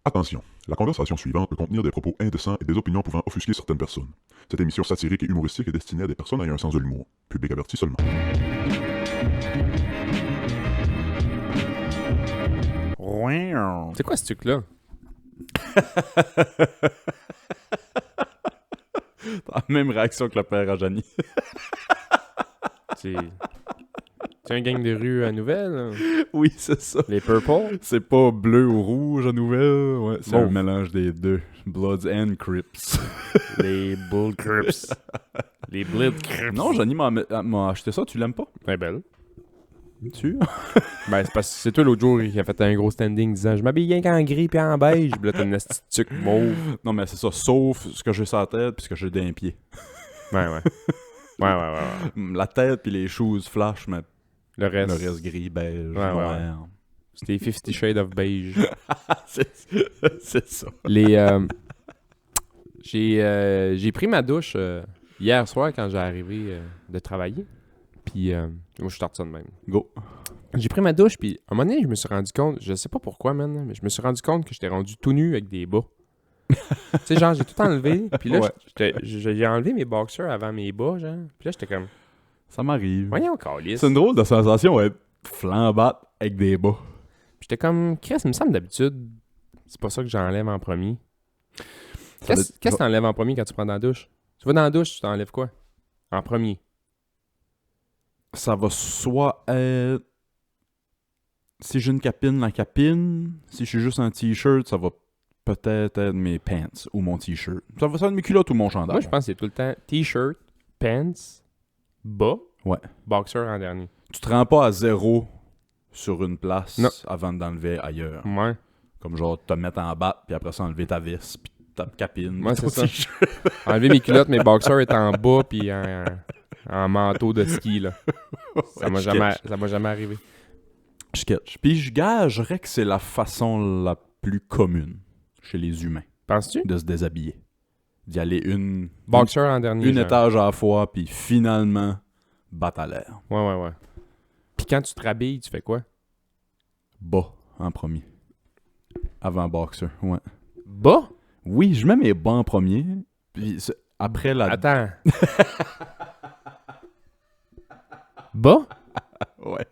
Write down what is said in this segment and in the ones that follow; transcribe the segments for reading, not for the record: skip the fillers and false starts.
Attention, la conversation suivante peut contenir des propos indécents et des opinions pouvant offusquer certaines personnes. Cette émission satirique et humoristique est destinée à des personnes ayant un sens de l'humour. Public averti seulement. C'est quoi ce truc-là? T'as la même réaction que le père à Janie. C'est un gang de rue à Nouvelle? Hein? Oui, c'est ça. Les Purple? C'est pas bleu ou rouge à nouvelle. Ouais, c'est Bon. un mélange des deux. Bloods and Crips. Les Bull Crips. Les Blood Crips. Non, Janie m'a acheté ça. Tu l'aimes pas? Très belle. Tu? Ben, c'est parce que c'est toi l'autre jour qui a fait un gros standing disant je m'habille rien qu'en gris puis en beige. Puis là, t'as une petite tuque mauve. Non, mais c'est ça. Sauf ce que j'ai sur la tête puis ce que j'ai d'un pied. Ouais. Ouais. La tête puis les shoes flash, mais Le reste, le reste gris, beige, Ouais. noir. c'était 50 Shades of Beige. c'est ça. J'ai pris ma douche hier soir quand j'ai arrivé de travailler. Puis, moi, je suis sorti ça de même. Go. J'ai pris ma douche, puis à un moment donné, je me suis rendu compte, je sais pas pourquoi, man, mais je me suis rendu compte que j'étais rendu tout nu avec des bas. Tu sais, genre, j'ai tout enlevé, puis là, Ouais. j'ai enlevé mes boxers avant mes bas, genre. Puis là, j'étais comme, Ça m'arrive. voyons, câlisse. C'est une drôle de sensation être flambate avec des bas. Puis j'étais comme, Chris, il me semble d'habitude, c'est pas ça que j'enlève en premier. Qu'est-ce que t'enlèves en premier quand tu prends dans la douche? Tu vas dans la douche, tu t'enlèves quoi? En premier. Ça va soit être... Si j'ai une capine, la capine. Si je suis juste en t-shirt, ça va peut-être être mes pants ou mon t-shirt. Ça va être mes culottes ou mon chandail. Moi, je pense que c'est tout le temps t-shirt, pants, bas, Ouais. boxer en dernier. Tu te rends pas à zéro sur une place Non. avant d'enlever ailleurs. Ouais. Comme genre te mettre en bas, puis après ça enlever ta vis, puis ta capine. Ouais, puis ton c'est ça. t-shirt. Enlever mes culottes, mes boxers étaient en bas puis en manteau de ski, là. Ça m'a jamais arrivé. Je catch. Puis je gagerais que c'est la façon la plus commune chez les humains Penses-tu? de se déshabiller. D'y aller une Boxer en dernier. une genre. étage à la fois, puis finalement, battre à l'air. Ouais. Puis quand tu te rhabilles, tu fais quoi? Bas en premier. Avant boxer, ouais. Bas? Oui, je mets mes bas en premier, puis après la... Attends. Bas? Ouais.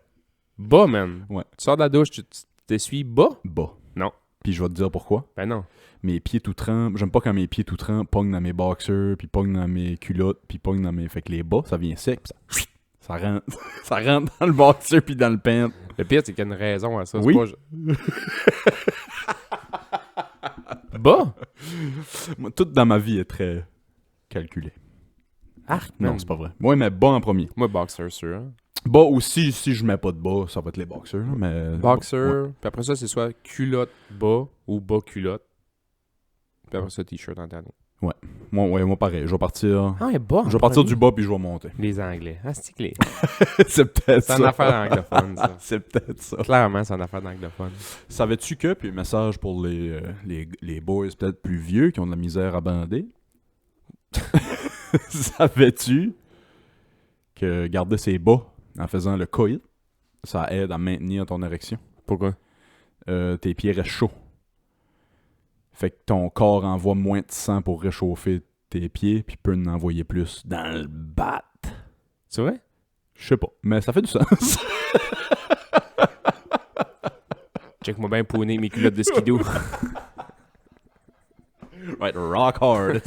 Bas, man. Ouais. Tu sors de la douche, tu t'essuies bas? Bas. Non. Puis je vais te dire pourquoi. Ben non. Mes pieds tout trempés, j'aime pas quand mes pieds tout trempés pognent dans mes boxers, puis pognent dans mes culottes, puis pognent dans mes... Fait que les bas, ça vient sec, puis ça rentre, ça rentre dans le boxer puis dans le pant. Le pire, c'est qu'il y a une raison à ça. C'est Oui. Bas? Moi, tout dans ma vie est très calculé. Arc, Non, c'est pas vrai. Ouais, mais bas en premier. Moi, boxer, sûr. Hein? Bas aussi, si je mets pas de bas, ça va être les boxers, là, mais... Boxer. Ouais. Puis après ça, c'est soit culotte bas ou bas culotte. Puis après ça, t-shirt en dernier. Moi pareil, je vais partir... Ah, ouais, bas. Je vais partir du bas puis je vais monter. Les Anglais. Ah, c'est clair. C'est peut-être C'est une affaire d'anglophone, ça. C'est peut-être ça. Clairement, c'est une affaire d'anglophone. Savais-tu que, puis message pour les boys peut-être plus vieux qui ont de la misère à bander, savais-tu que garder ses bas en faisant le coït, ça aide à maintenir ton érection? Pourquoi? Tes pieds restent chauds. Fait que ton corps envoie moins de sang pour réchauffer tes pieds, puis peut en envoyer plus dans le bat. C'est vrai? Je sais pas, mais ça fait du sens. Check-moi bien pouner mes culottes de skidoo. Right, rock hard.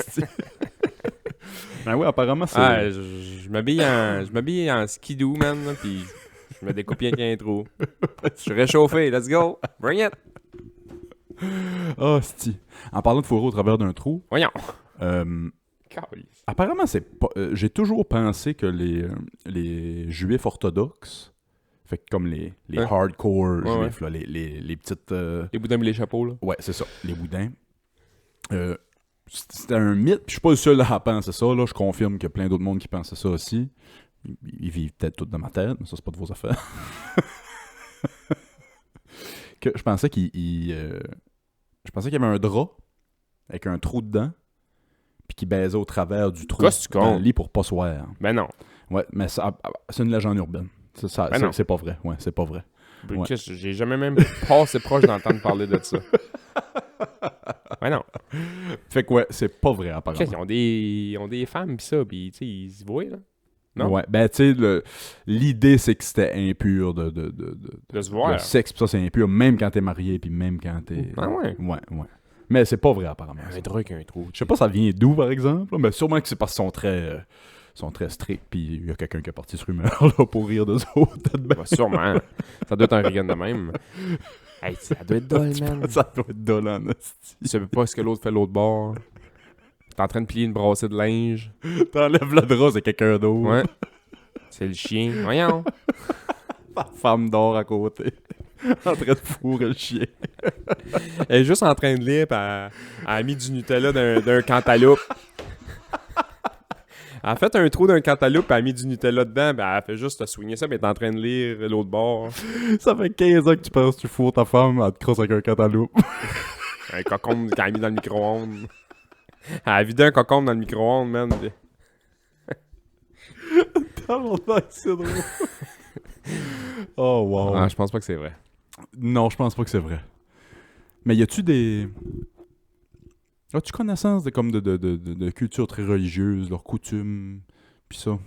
Ben oui, apparemment, c'est... Ah, je m'habille en skidoo, man, là, puis je me découpe bien qu'il y a un trou. Je suis réchauffé, let's go. Bring it. Ah, c'ti. En parlant de fourreau au travers d'un trou, Voyons. apparemment, c'est pas... j'ai toujours pensé que les juifs orthodoxes, fait que comme les Ouais. hardcore Ouais, juifs, là, les petites... Les boudins et les chapeaux, là. Ouais, c'est ça, les boudins. C'était un mythe, puis je suis pas le seul à penser ça, là. Je confirme qu'il y a plein d'autres mondes qui pensaient ça aussi. Ils vivent peut-être tout dans ma tête, mais ça, c'est pas de vos affaires. Que je pensais je pensais qu'il y avait un drap avec un trou dedans, puis qui baisait au travers du trou Qu'est-ce que tu dans le comptes? lit pour pas se voir. Ben non. Ouais, mais c'est une légende urbaine. Ben non. C'est pas vrai. Ouais, c'est pas vrai. Ouais. Chris, j'ai jamais même passé proche d'entendre parler de ça. Fait que ouais, c'est pas vrai, apparemment. Ils ont des femmes pis ça, pis tu sais, ils y voient, là. Non? Ouais, ben tu sais, l'idée c'est que c'était impur de De se voir. le sexe, pis ça c'est impur, même quand t'es marié, puis même quand t'es... Ah ouais? Ouais. Mais c'est pas vrai, apparemment. Un truc, un trou. Je sais pas ça vient d'où, par exemple, mais sûrement que c'est parce qu'ils sont très stricts, puis il y a quelqu'un qui a parti ce rumeur là pour rire d'eux autres. Bah, sûrement. Ça doit être un Reagan de même. Hey, ça doit être dole, man. Ça doit être dole en esti. Tu sais pas ce que l'autre fait de l'autre bord. T'es en train de plier une brassée de linge. T'enlèves le drap, c'est quelqu'un d'autre. Ouais. C'est le chien. Voyons. La femme dort à côté. En train de fourrer le chien. Elle est juste en train de lire, pis elle a mis du Nutella d'un cantaloupe. Elle a fait un trou d'un cantaloupe, pis elle a mis du Nutella dedans, pis elle a fait juste te soigner ça, mais elle est en train de lire l'autre bord. Ça fait 15 ans que tu penses que tu fourres ta femme, elle te crosse avec un cantaloupe. Un cocon qu'elle a mis dans le micro-ondes. Elle a vidé un cocon dans le micro-ondes, man. C'est drôle. Oh, wow. Ah, je pense pas que c'est vrai. Non, je pense pas que c'est vrai. Mais y a-tu des... As-tu connaissance de cultures très religieuses, leurs coutumes, pis ça?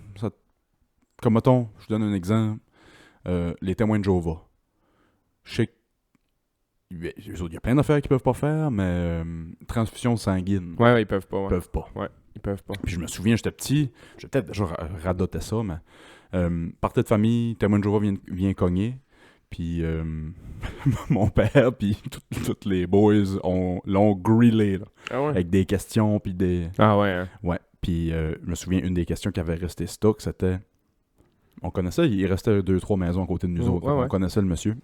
Comme mettons, je donne un exemple, les témoins de Jéhovah. Je sais qu'il y a plein d'affaires qu'ils peuvent pas faire, mais transfusion sanguine, Ouais, ils peuvent pas. ils Ouais. peuvent pas. Ils peuvent pas. Puis je me souviens, j'étais petit, j'ai peut-être déjà radoté ça, mais partie de famille, témoin de Jéhovah vient cogner, puis mon père, puis tous les boys l'ont grillé, là, Ah ouais? avec des questions, puis des... Ah ouais, hein? Ouais, puis je me souviens, une des questions qui avait resté stock, c'était... On connaissait, il restait 2-3 maisons à côté de nous autres, ouais, on ouais. connaissait le monsieur.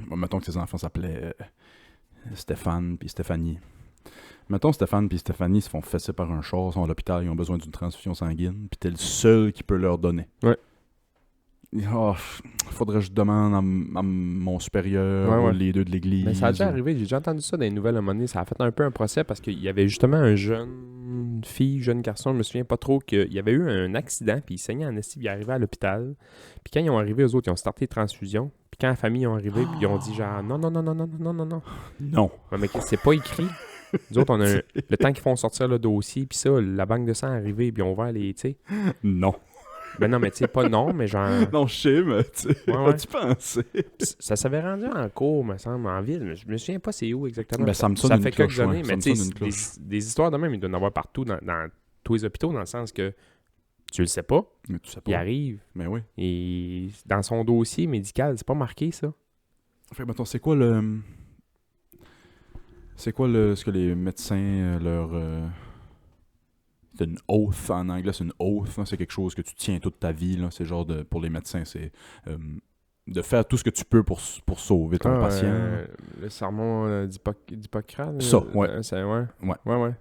Bon, mettons que ses enfants s'appelaient Stéphane puis Stéphanie. Mettons Stéphane puis Stéphanie se font fesser par un char, sont à l'hôpital, ils ont besoin d'une transfusion sanguine, puis t'es le seul qui peut leur donner. Ouais. Oh, faudrait que je demande à mon supérieur, Ouais, ouais. ou les deux de l'église. Mais ça a déjà arrivé, j'ai déjà entendu ça dans les nouvelles à un moment donné. Ça a fait un peu un procès parce qu'il y avait justement un jeune fille, jeune garçon, je me souviens pas trop, qu'il y avait eu un accident, puis il saignait en esti, puis il arrivait à l'hôpital. Puis quand ils ont arrivé, eux autres, ils ont starté les transfusions. Puis quand la famille ont arrivé, puis ils ont dit genre non. Non. Ouais, mais c'est pas écrit. Nous autres, on a le temps qu'ils font sortir le dossier, puis ça, la banque de sang est arrivée, puis on va aller, tu sais. Non. Ben non, mais tu sais, pas non, mais genre. Non, je sais, mais tu sais, Ouais. as-tu pensé? Ça s'avait rendu en cours, me semble, en ville. Mais je me souviens pas c'est où exactement. Ben, ça me sonne ça une fait cloche, quelques années, ouais. mais Ça me tu sonne sais, une cloche. des histoires de même, il doit y en avoir partout dans tous les hôpitaux, dans le sens que tu le sais pas, Mais tu sais il pas. arrive, Mais oui. et dans son dossier médical, c'est pas marqué ça. Fait que, mettons, c'est quoi ce que les médecins leur... C'est une oath en anglais, c'est une oath, hein, c'est quelque chose que tu tiens toute ta vie, là. C'est genre pour les médecins, c'est de faire tout ce que tu peux pour sauver ton patient. Le sermon d'Hippocrate. Ça, ouais. Ouais.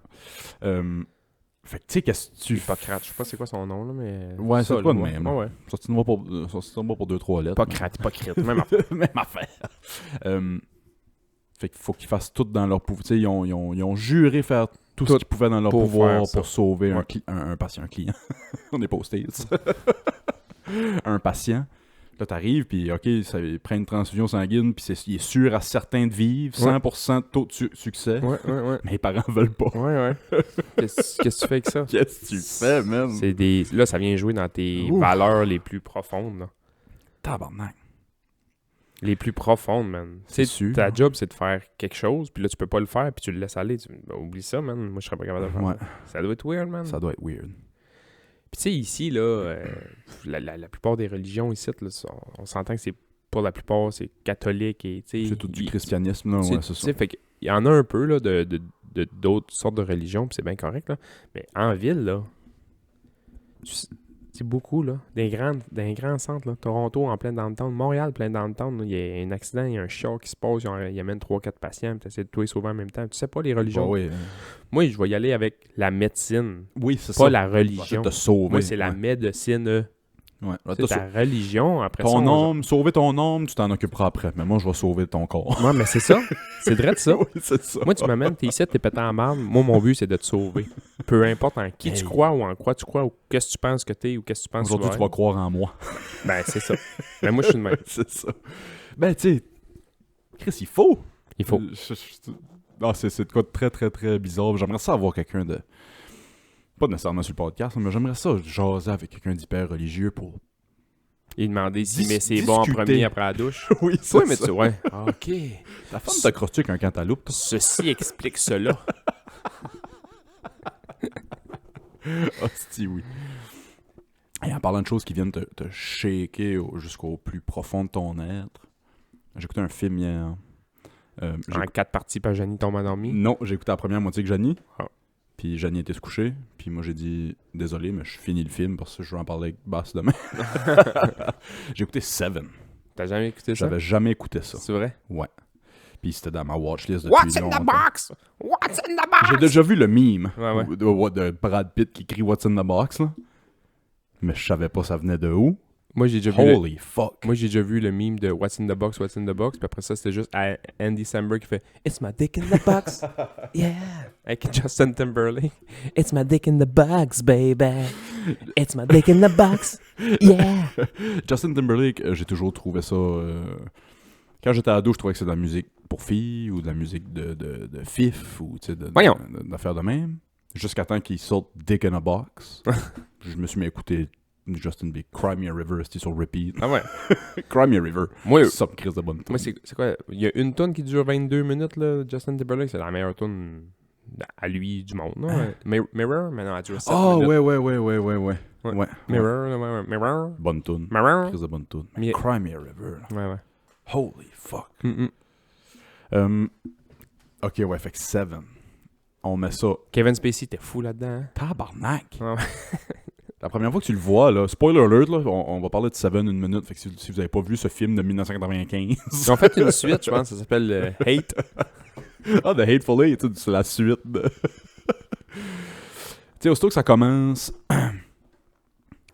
Fait que tu sais, qu'est-ce que tu... Hippocrate, je sais pas c'est quoi son nom, là, mais... Ouais, ça, c'est quoi de là, même. Ouais. Sortis-moi pour 2-3 lettres. Hippocrate, même affaire. Même affaire. Fait qu'il faut qu'ils fassent tout dans leur pouvoir. Tu sais, ils ont juré faire tout ce qu'ils pouvaient dans leur pour pouvoir faire ça. pour sauver Ouais. un patient, un client. On est pas aux States. Un patient. Là, t'arrives, puis OK, il prend une transfusion sanguine, puis il est sûr à certains de vivre, 100% de taux de succès. Ouais. Mais les parents veulent pas. Ouais. Qu'est-ce que tu fais avec ça? Qu'est-ce que tu fais, man? Là, ça vient jouer dans tes Ouf. valeurs les plus profondes, là. Tabarnak. Les plus profondes, man. C'est Tu sais, sûr. ta job, c'est de faire quelque chose, puis là, tu peux pas le faire, puis tu le laisses aller. Ben, oublie ça, man. Moi, je serais pas capable de le faire. Ouais. Ça doit être weird, man. Ça doit être weird. Puis tu sais, ici, là, la plupart des religions ici, là, on s'entend que c'est, pour la plupart, c'est catholique et, tu sais... C'est tout du christianisme, là. Tu Ouais, c'est ça. sais, fait qu'il y en a un peu, là, d'autres sortes de religions, puis c'est bien correct, là. Mais en ville, là, c'est beaucoup, là. Des grands centres, là. Toronto, en plein downtown. Montréal, plein downtown. Il y a un accident, il y a un char qui se passe, il amène 3-4 patients, puis tu essaies de tout les sauver en même temps. Tu sais pas les religions. Bah oui, Moi, je vais y aller avec la médecine, oui, c'est pas ça. la religion. De te sauver. Moi, c'est la médecine. Ouais. C'est ta religion, après ça. Ton âme, sauver ton âme, tu t'en occuperas après. Mais moi, je vais sauver ton corps. Ouais, mais c'est ça. C'est vrai de ça. Oui, c'est ça. Moi, tu m'amènes, t'es ici, t'es pété en marde. Moi, mon but, c'est de te sauver. Peu importe en qui tu crois ou en quoi tu crois ou qu'est-ce que tu penses que t'es ou qu'est-ce que tu penses que Aujourd'hui, tu vas croire en moi. Ben, c'est ça. Ben, moi, je suis de même. C'est ça. Ben, tu sais, Chris, il faut. Il faut. Ah, c'est de quoi de très, très, très bizarre. J'aimerais ça avoir quelqu'un de... Pas nécessairement sur le podcast, mais j'aimerais ça jaser avec quelqu'un d'hyper religieux pour... Il demandait s'il Dis- met ses bons en discuter. premier après la douche. Oui, Oui, mais tu ouais. Ah, OK. Ta femme t'a crossé avec un cantaloupe, toi? Ceci explique cela. Hostie, oui. Et en parlant de choses qui viennent te shaker jusqu'au plus profond de ton être, j'ai écouté un film hier. En 4 parties, pas Janie tombe endormie. Non, j'ai écouté la première moitié que Janie. Ah. Puis Janie était se coucher. Puis moi, j'ai dit désolé, mais je finis le film parce que je veux en parler avec Bass demain. J'ai écouté Seven. T'as jamais écouté ça? J'avais jamais écouté ça. C'est vrai? Ouais. Puis c'était dans ma watchlist depuis What's in longtemps. the box? What's in the box? J'ai déjà vu le meme Ouais. de Brad Pitt qui crie What's in the box, là. Mais je savais pas ça venait de où. Moi, j'ai déjà vu Holy fuck. Moi, j'ai déjà vu le meme de What's in the box, What's in the box. Puis après ça, c'était juste Andy Samberg qui fait It's my dick in the box. Yeah. Avec Justin Timberlake. It's my dick in the box, baby. It's my dick in the box. Yeah. Justin Timberlake, j'ai toujours trouvé ça... Quand j'étais ado, je trouvais que c'était de la musique pour filles ou de la musique de fif ou Voyons. d'affaires de même. Jusqu'à temps qu'il sorte Dick in a Box. Je me suis mis à écouter Justin Bieber, Cry Me a River, c'était sur repeat. Ah ouais. Cry Me a River. Moi, Ça me crise de bonne tune. Moi, c'est quoi? Il y a une tune qui dure 22 minutes, là, Justin Timberlake. C'est la meilleure tune à lui du monde. Non? Mirror? Mais non, elle dure 7 Oh, minutes. ouais. Mirror, ouais. Mirror. Bonne tune. Mirror. Crise de bonne tune. Mais- Cry Me a River. Ouais. Holy fuck. Ok, ouais, fait que Seven. On met ça. Kevin Spacey, t'es fou là-dedans. Hein? Tabarnak. Ouais. La première fois que tu le vois, là, spoiler alert, là, on va parler de Seven une minute. Fait que si vous avez pas vu ce film de 1995. Ils ont fait une suite, je pense, ça s'appelle Hate. Ah, The Hateful Eight, c'est la suite de... Tu sais, aussitôt que ça commence,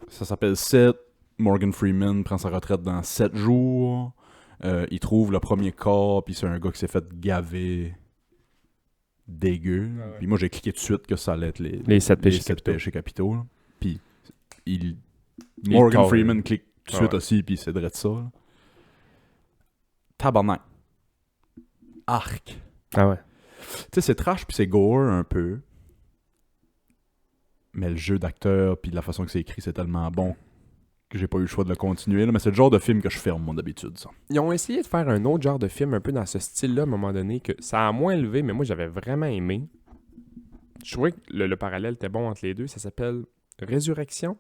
ça s'appelle 7. Morgan Freeman prend sa retraite dans 7 jours. Il trouve le premier corps, puis c'est un gars qui s'est fait gaver dégueu. Ah ouais. Puis moi, j'ai cliqué tout de suite que ça allait être Les 7 péchés capitaux. péchés capitaux. Là. Puis Morgan carré. Freeman clique tout de Ah suite ouais. aussi, puis c'est direct ça. Là. Tabarnak. Arc. Ah ouais. Tu sais, c'est trash puis c'est gore un peu. Mais le jeu d'acteur puis la façon que c'est écrit, c'est tellement bon que j'ai pas eu le choix de le continuer. Là. Mais c'est le genre de film que je ferme, moi, d'habitude, ça. Ils ont essayé de faire un autre genre de film un peu dans ce style-là à un moment donné, que ça a moins élevé, mais moi j'avais vraiment aimé. Je trouvais que le parallèle était bon entre les deux. Ça s'appelle Resurrection.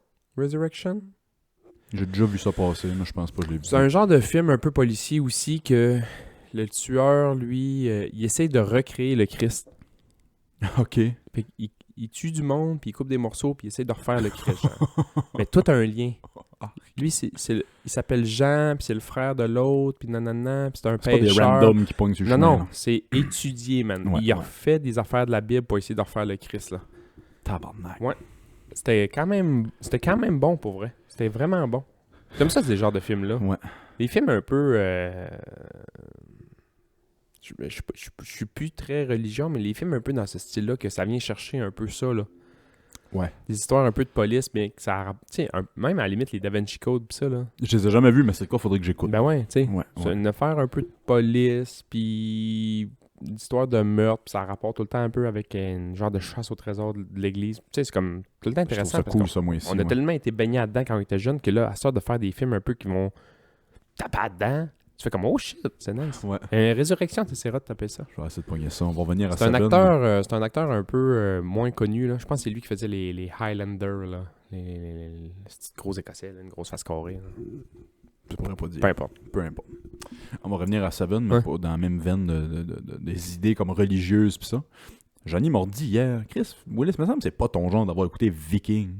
J'ai déjà vu ça passer, mais je pense pas que je l'ai vu. C'est un genre de film un peu policier aussi que le tueur, lui, il essaye de recréer le Christ. Ok. Fait qu'il- il tue du monde, puis il coupe des morceaux, puis il essaie de refaire le Christ. genre. Mais tout a un lien. Lui, il s'appelle Jean, puis c'est le frère de l'autre, puis nanana, puis c'est un C'est pas des pêcheur. randoms qui pognent sur le Non, chemin. non, c'est étudié, man. Ouais, il a ouais. refait des affaires de la Bible pour essayer de refaire le Christ, là. Tabarnak. Ouais. C'était quand même bon, pour vrai. C'était vraiment bon. Comme ça, ces genres de films-là. Ouais. Des films un peu... Je suis plus très religion, mais les films un peu dans ce style-là, que ça vient chercher un peu ça, là. Ouais. Des histoires un peu de police, mais que ça... Tu sais, même à la limite, les Da Vinci Code pis ça, là. Je les ai jamais vus, mais c'est quoi, faudrait que j'écoute. Ben ouais, tu sais. Ouais, C'est ouais. une affaire un peu de police, puis d'histoire de meurtre, pis ça rapporte tout le temps un peu avec un genre de chasse au trésor de l'église. Tu sais, c'est comme tout le temps Je trouve intéressant. ça parce cool, ça, moi, ici. on a ouais. tellement été baignés là-dedans quand on était jeunes que là, à sorte de faire des films un peu qui vont taper dedans, tu fais comme oh shit, c'est nice. Ouais. Résurrection, t'essaieras de taper ça. Je vais essayer de pogner ça. On va revenir à C'est un Seven. acteur, un peu moins connu là. Je pense que c'est lui qui faisait les Highlanders là, les petits gros écossais, là, une grosse face carrée. Là. Je pourrais pas dire. Peu importe. Peu importe. On va revenir à Seven, mais Ouais. pas dans la même veine des idées comme religieuses pis ça. Johnny m'a dit hier, Chris, Willis, me semble que c'est pas ton genre d'avoir écouté Viking.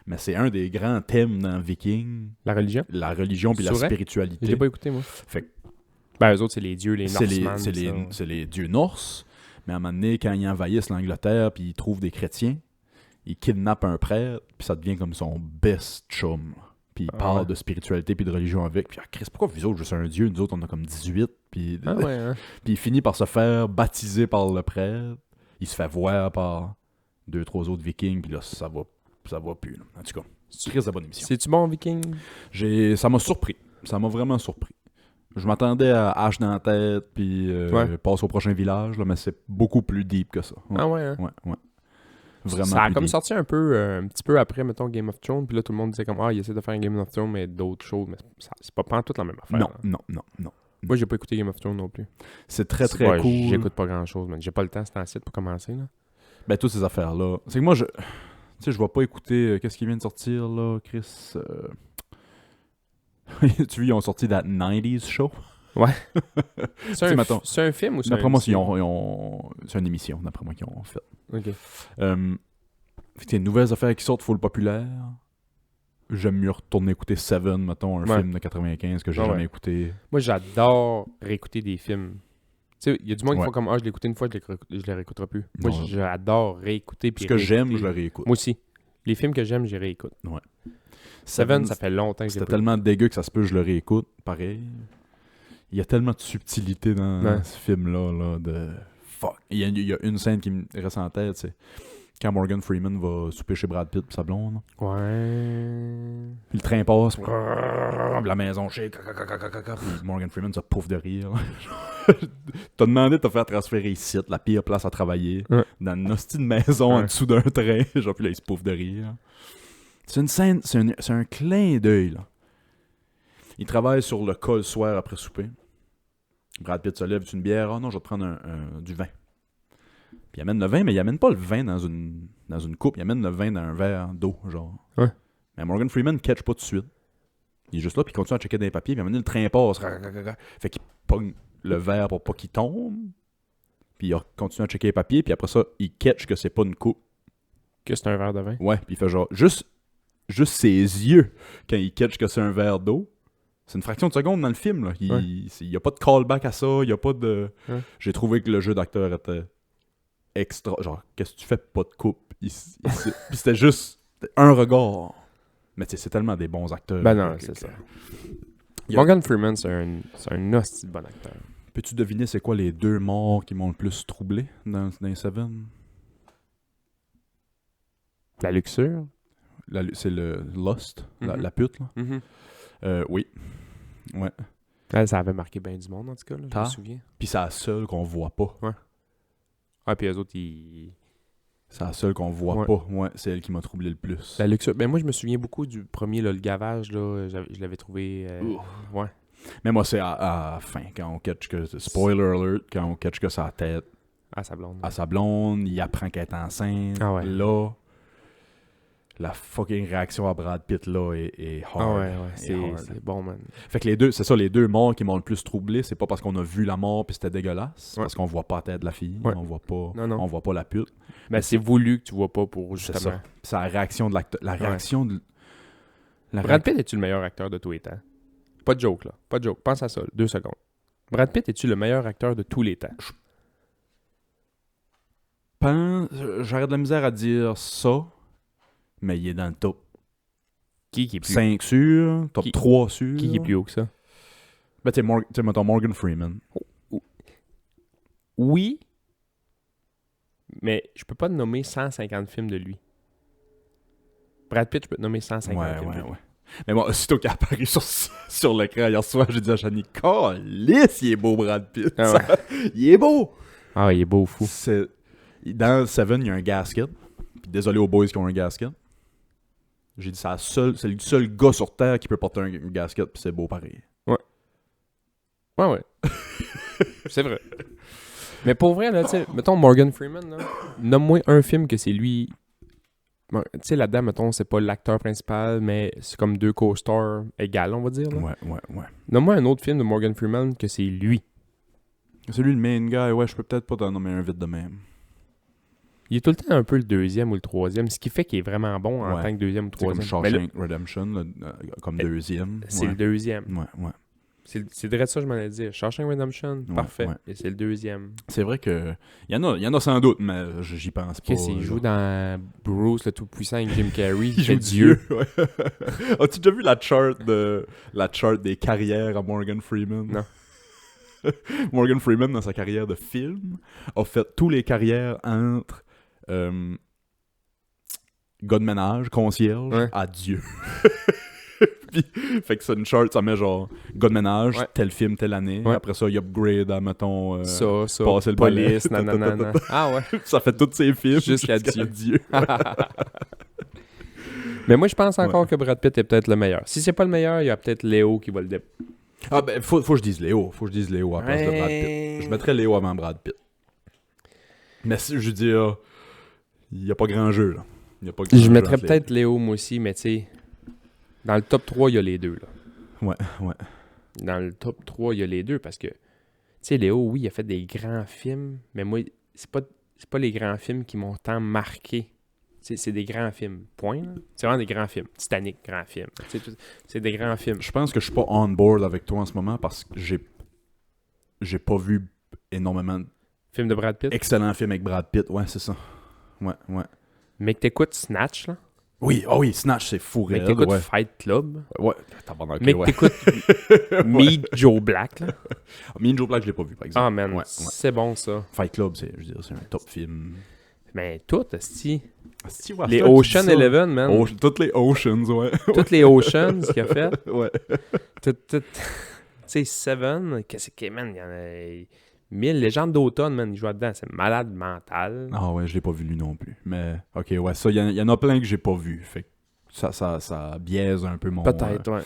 Mais c'est un des grands thèmes dans Viking. La religion. La religion puis la C'est vrai? spiritualité. Je l'ai pas écouté moi. Fait que Ben eux autres c'est les dieux, les c'est Norsemen. c'est les dieux norses. Mais à un moment donné, quand ils envahissent l'Angleterre puis ils trouvent des chrétiens, ils kidnappent un prêtre puis ça devient comme son best chum. Puis il Ah parle ouais. de spiritualité puis de religion avec. Puis Chris, pourquoi vous autres, juste un dieu? Nous autres, on a comme 18. Puis Ah ouais, hein? puis il finit par se faire baptiser par le prêtre. Il se fait voir par 2-3 autres vikings. Puis là, ça va plus. Là. En tout cas, c'est une crise de bonne émission. C'est-tu bon Viking? Ça m'a surpris. Ça m'a vraiment surpris. Je m'attendais à hache dans la tête, puis passe au prochain village, là, mais c'est beaucoup plus deep que ça. Ouais, Ah ouais, hein? ouais. Vraiment Ça a plus comme deep. sorti un petit peu après, mettons, Game of Thrones, puis là, tout le monde disait comme, il essaie de faire un Game of Thrones, mais d'autres choses, mais c'est pas toute la même affaire. Non, là. non. Moi, j'ai pas écouté Game of Thrones non plus. C'est très, très Ouais, cool. J'écoute pas grand-chose, man. J'ai pas le temps, c'est un site pour commencer, là. Ben, toutes ces affaires-là. C'est que moi, tu sais, je vais pas écouter qu'est-ce qui vient de sortir, là, Chris. Tu vois, ils ont sorti That 90s Show. C'est mettons, c'est un film ou c'est D'après moi, série? c'est une émission, d'après moi, qu'ils ont fait. Ok. Fait que, nouvelles affaires qui sortent full populaires. J'aime mieux retourner écouter Seven, mettons, un Ouais. film de 95 que j'ai Ouais. jamais écouté. Moi, j'adore réécouter des films. Tu sais, il y a du monde qui Ouais. font comme, je l'ai écouté une fois, je le réécouterai plus. Moi, Non. j'adore réécouter. Puis Ce que j'aime, réécouter. je le réécoute. Moi aussi. Les films que j'aime, j'y réécoute. Seven, Ça fait longtemps que j'ai c'était pas tellement dégueu que ça se peut, je le réécoute. Pareil. Il y a tellement de subtilité dans Ouais. ce film-là. Là, de fuck. Il y a une scène qui me reste en tête, c'est quand Morgan Freeman va souper chez Brad Pitt et sa blonde. Ouais. Puis le train passe, puis la maison shake, puis Morgan Freeman se pouffe de rire. T'as demandé de te faire transférer ici, la pire place à travailler, Ouais. dans une hostie de maison en Ouais. dessous d'un train, genre, puis là, il se pouffe de rire. C'est une scène, c'est un clin d'œil, là. Il travaille sur le cas le soir après souper. Brad Pitt se lève, tu une bière? Ah non, je vais te prendre du vin. Puis il amène le vin, mais il amène pas le vin dans une coupe, il amène le vin dans un verre d'eau, genre. Ouais. Mais Morgan Freeman ne catch pas tout de suite. Il est juste là, puis il continue à checker des papiers, puis à un moment donné, le train passe. Fait qu'il pogne le verre pour pas qu'il tombe. Puis il continue à checker les papiers, puis après ça, il catch que c'est pas une coupe. Que c'est un verre de vin. Ouais, puis il fait genre, juste ses yeux, quand il catch que c'est un verre d'eau, c'est une fraction de seconde dans le film, là. Il y a pas de callback à ça, il y a pas de... Ouais. J'ai trouvé que le jeu d'acteur était extra... Genre, qu'est-ce que tu fais pas de coupe ici? Puis c'était juste un regard. Mais tu sais, c'est tellement des bons acteurs. Ben non, que- c'est que- ça. Yeah. Morgan Freeman, c'est un hostie de bon acteur. Peux-tu deviner c'est quoi les deux morts qui m'ont le plus troublé dans Seven? La luxure. C'est le Lust, Mhm. la pute, là. Oui. Ouais. Ouais, ça avait marqué bien du monde, en tout cas, là, je me Ah. souviens. Puis c'est la seule qu'on voit pas. Ah, puis eux autres, ils... C'est la seule qu'on voit Ouais. pas. Ouais, c'est elle qui m'a troublé le plus. La luxure. Ben moi, je me souviens beaucoup du premier, là, le gavage, là. Je l'avais trouvé... Ouais. Mais moi, c'est à la fin, quand on catch que... Spoiler alert, quand on catch que sa tête Ah, sa blonde. à sa blonde, il apprend qu'elle est enceinte. Ah ouais. Là, la fucking réaction à Brad Pitt, là, est hard. Ah ouais, Est hard. c'est bon, man. Fait que les deux morts qui m'ont le plus troublé, c'est pas parce qu'on a vu la mort puis c'était dégueulasse, c'est Ouais. parce qu'on voit pas la tête de la fille, Ouais. on voit pas, Non. on voit pas la pute. Ben, c'est voulu que tu vois pas pour, C'est justement... ça. Puis c'est la réaction de l'acteur, la réaction de... Brad Pitt, es-tu le meilleur acteur de tous les temps? Pas de joke, là. Pas de joke. Pense à ça, 2 secondes. Brad Pitt, es-tu le meilleur acteur de tous les temps? J'aurais de la misère à dire ça, mais il est dans le top Qui est plus... 5 sûr, top Qui- 3 sûr. Qui est plus haut que ça? Ben, tu sais, mettons Morgan Freeman. Oui, mais je peux pas te nommer 150 films de lui. Brad Pitt, je peux te nommer 150 films de lui. Mais bon, aussitôt qu'il est apparu sur l'écran hier soir, j'ai dit à Janie, calisse, il est beau Brad Pitt. Ah ouais. Il est beau! Ah, il est beau, fou. Dans Seven, il y a un gasket. Puis désolé aux boys qui ont un gasket. J'ai dit, c'est le seul gars sur Terre qui peut porter un gasket, puis c'est beau pareil. Ouais. C'est vrai. Mais pour vrai, là, tu sais, mettons Morgan Freeman, là, nomme-moi un film que c'est lui. Bon, tu sais, là-dedans, mettons, c'est pas l'acteur principal, mais c'est comme 2 co-stars égales, on va dire. Là. Ouais. Nomme-moi un autre film de Morgan Freeman que c'est lui. C'est lui le main guy, ouais, je peux peut-être pas t'en nommer un vite de même. Il est tout le temps un peu le 2e ou le 3e, ce qui fait qu'il est vraiment bon en Ouais. tant que 2e ou C'est comme 3e. Mais là, Shawshank Redemption, là, comme deuxième. c'est le 2e. Ouais. C'est direct ça que je m'en ai dit. Shawshank Redemption, Ouais, parfait. ouais. Et c'est le 2e. C'est vrai que. Il y en a sans doute, mais j'y pense pas. Qu'est-ce qu'il joue dans Bruce le Tout-Puissant avec Jim Carrey? Il joue Dieu. Ouais. As-tu déjà vu la chart des carrières à Morgan Freeman? Non. Morgan Freeman, dans sa carrière de film, a fait toutes les carrières entre gars de ménage, concierge, Ouais. à Dieu. Puis, fait que c'est une chart, ça met genre gars de ménage, Ouais. tel film, telle année. Ouais. Après ça, il upgrade à, mettons, Ça, passer le balai. police, nanana. Ah ouais. ça fait tous ses films Jusqu'à Dieu. Mais moi, je pense encore que Brad Pitt est peut-être le meilleur. Si c'est pas le meilleur, il y a peut-être Léo qui va le dé... Ah ben, faut que je dise Léo. Faut que je dise Léo à la place de Brad Pitt. Je mettrais Léo avant Brad Pitt. Mais je veux dire, il n'y a pas grand jeu, là. Il y a pas grand Je jeu mettrais entre les peut-être Léo, moi aussi, mais tu sais, dans le top 3, il y a les deux, là. deux. Ouais. Dans le top 3, il y a les deux, parce que, tu sais, Léo, oui, il a fait des grands films, mais moi, c'est pas les grands films qui m'ont tant marqué. C'est des grands films, point. Là. C'est vraiment des grands films. Titanic, grand film. C'est des grands films. Je pense que je suis pas on board avec toi en ce moment parce que j'ai pas vu énormément Film de Brad Pitt. d'excellents films avec Brad Pitt. Ouais, c'est ça. Ouais. Mais que t'écoutes Snatch, là. Oui, Snatch, c'est fou Mais que raide. t'écoutes Ouais. Fight Club. Ouais. Tabarnak, Mais que ouais. t'écoutes Meet Joe Black, là. Mean Joe Black, je l'ai pas vu, par exemple. Ah, man, Ouais. c'est bon, ça. Fight Club, c'est un top film. Mais tout, esti. Asti, ouais, Les c'est toi qui Ocean dis ça. Eleven, man. Toutes les Oceans, ouais. Toutes les Oceans qu'il a fait. Ouais. Tu sais, Seven, qu'est-ce que, man, il y en a 1000 légendes d'automne, man, il joue dedans. C'est malade mental. Ah ouais, je l'ai pas vu lui non plus. Mais, ok, ouais, ça, il y en a plein que j'ai pas vu. Fait que ça biaise un peu mon... Peut-être, ouais.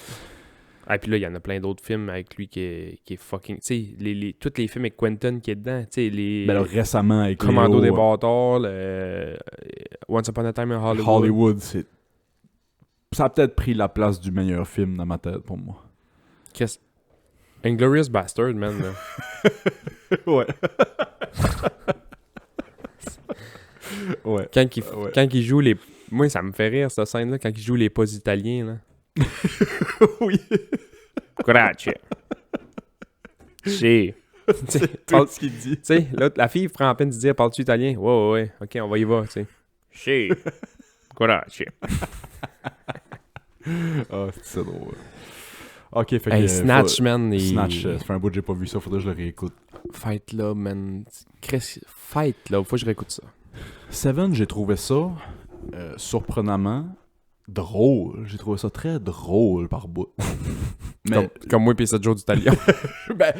Ah, puis là, il y en a plein d'autres films avec lui qui est fucking... Tu sais, tous les films avec Quentin qui est dedans. Tu sais, les... Ben là, récemment, avec Commando des Léo, bâtards, le Once Upon a Time in Hollywood. Hollywood, c'est... Ça a peut-être pris la place du meilleur film dans ma tête pour moi. Inglourious Bastard, man. Là. Ouais. Ouais. Quand il joue les... Moi, ça me fait rire, cette scène-là, quand il joue les pas italiens, là. Oui. Grazie. Si. C'est tout ce qu'il dit. Tu sais, l'autre, la fille prend en peine de dire « Parles-tu italien? » Ouais. OK, on va y va, tu sais. « Si. Grazie. » Ah, c'est drôle. Ok, fait que... Hey, Snatch, man. Snatch, ça fait un bout que j'ai pas vu ça, faudrait que je le réécoute. Fight Club, man. Fight Club, faut que je réécoute ça. Seven, j'ai trouvé ça surprenamment drôle. J'ai trouvé ça très drôle par bout. Mais, Comme moi et 7 jours d'Italien. ben,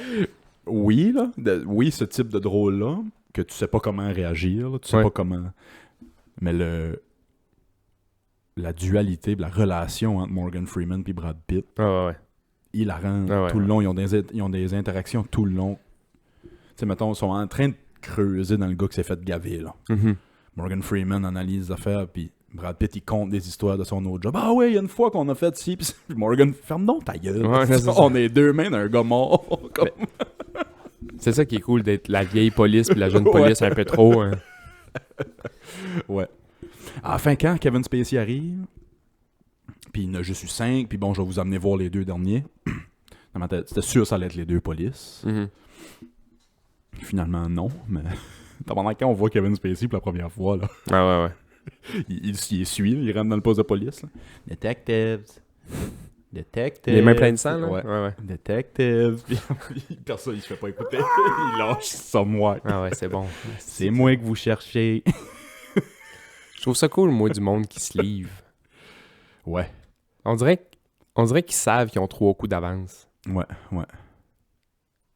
oui, là. Oui, ce type de drôle-là, que tu sais pas comment réagir, là, tu sais Ouais. pas comment... Mais la dualité, la relation entre Morgan Freeman et Brad Pitt, Ouais. hilarant Ah ouais, tout le long. Ils ont des interactions tout le long. Tu sais, mettons, ils sont en train de creuser dans le gars qui s'est fait gaver, là. Mhm. Morgan Freeman analyse les affaires, puis Brad Pitt, il compte des histoires de son autre job. Ah ouais, il y a une fois qu'on a fait ci, puis Morgan, ferme donc ta gueule. Ouais, c'est ça. On est deux mains d'un gars mort. Comme- C'est ça qui est cool d'être la vieille police puis la jeune Ouais. police un peu trop. Hein. Ouais. À la fin, quand Kevin Spacey arrive, puis il y en a juste eu 5, puis bon, je vais vous amener voir les deux derniers. Dans ma tête, c'était sûr que ça allait être les deux polices. Mhm. Finalement, non, mais... Pendant quand on voit Kevin Spacey pour la première fois, là, Ah ouais. il suit, il rentre dans le poste de police. Là. Detectives. Les mains pleines de sang, là? Ouais. Ouais. Detectives. Puis personne, il se fait pas écouter. Il lâche ça, moi. Ah ouais, c'est bon. C'est moi que vous cherchez. Je trouve ça cool, moi, du monde qui se livre. Ouais. On dirait qu'ils savent qu'ils ont 3 coups d'avance. Ouais. Ils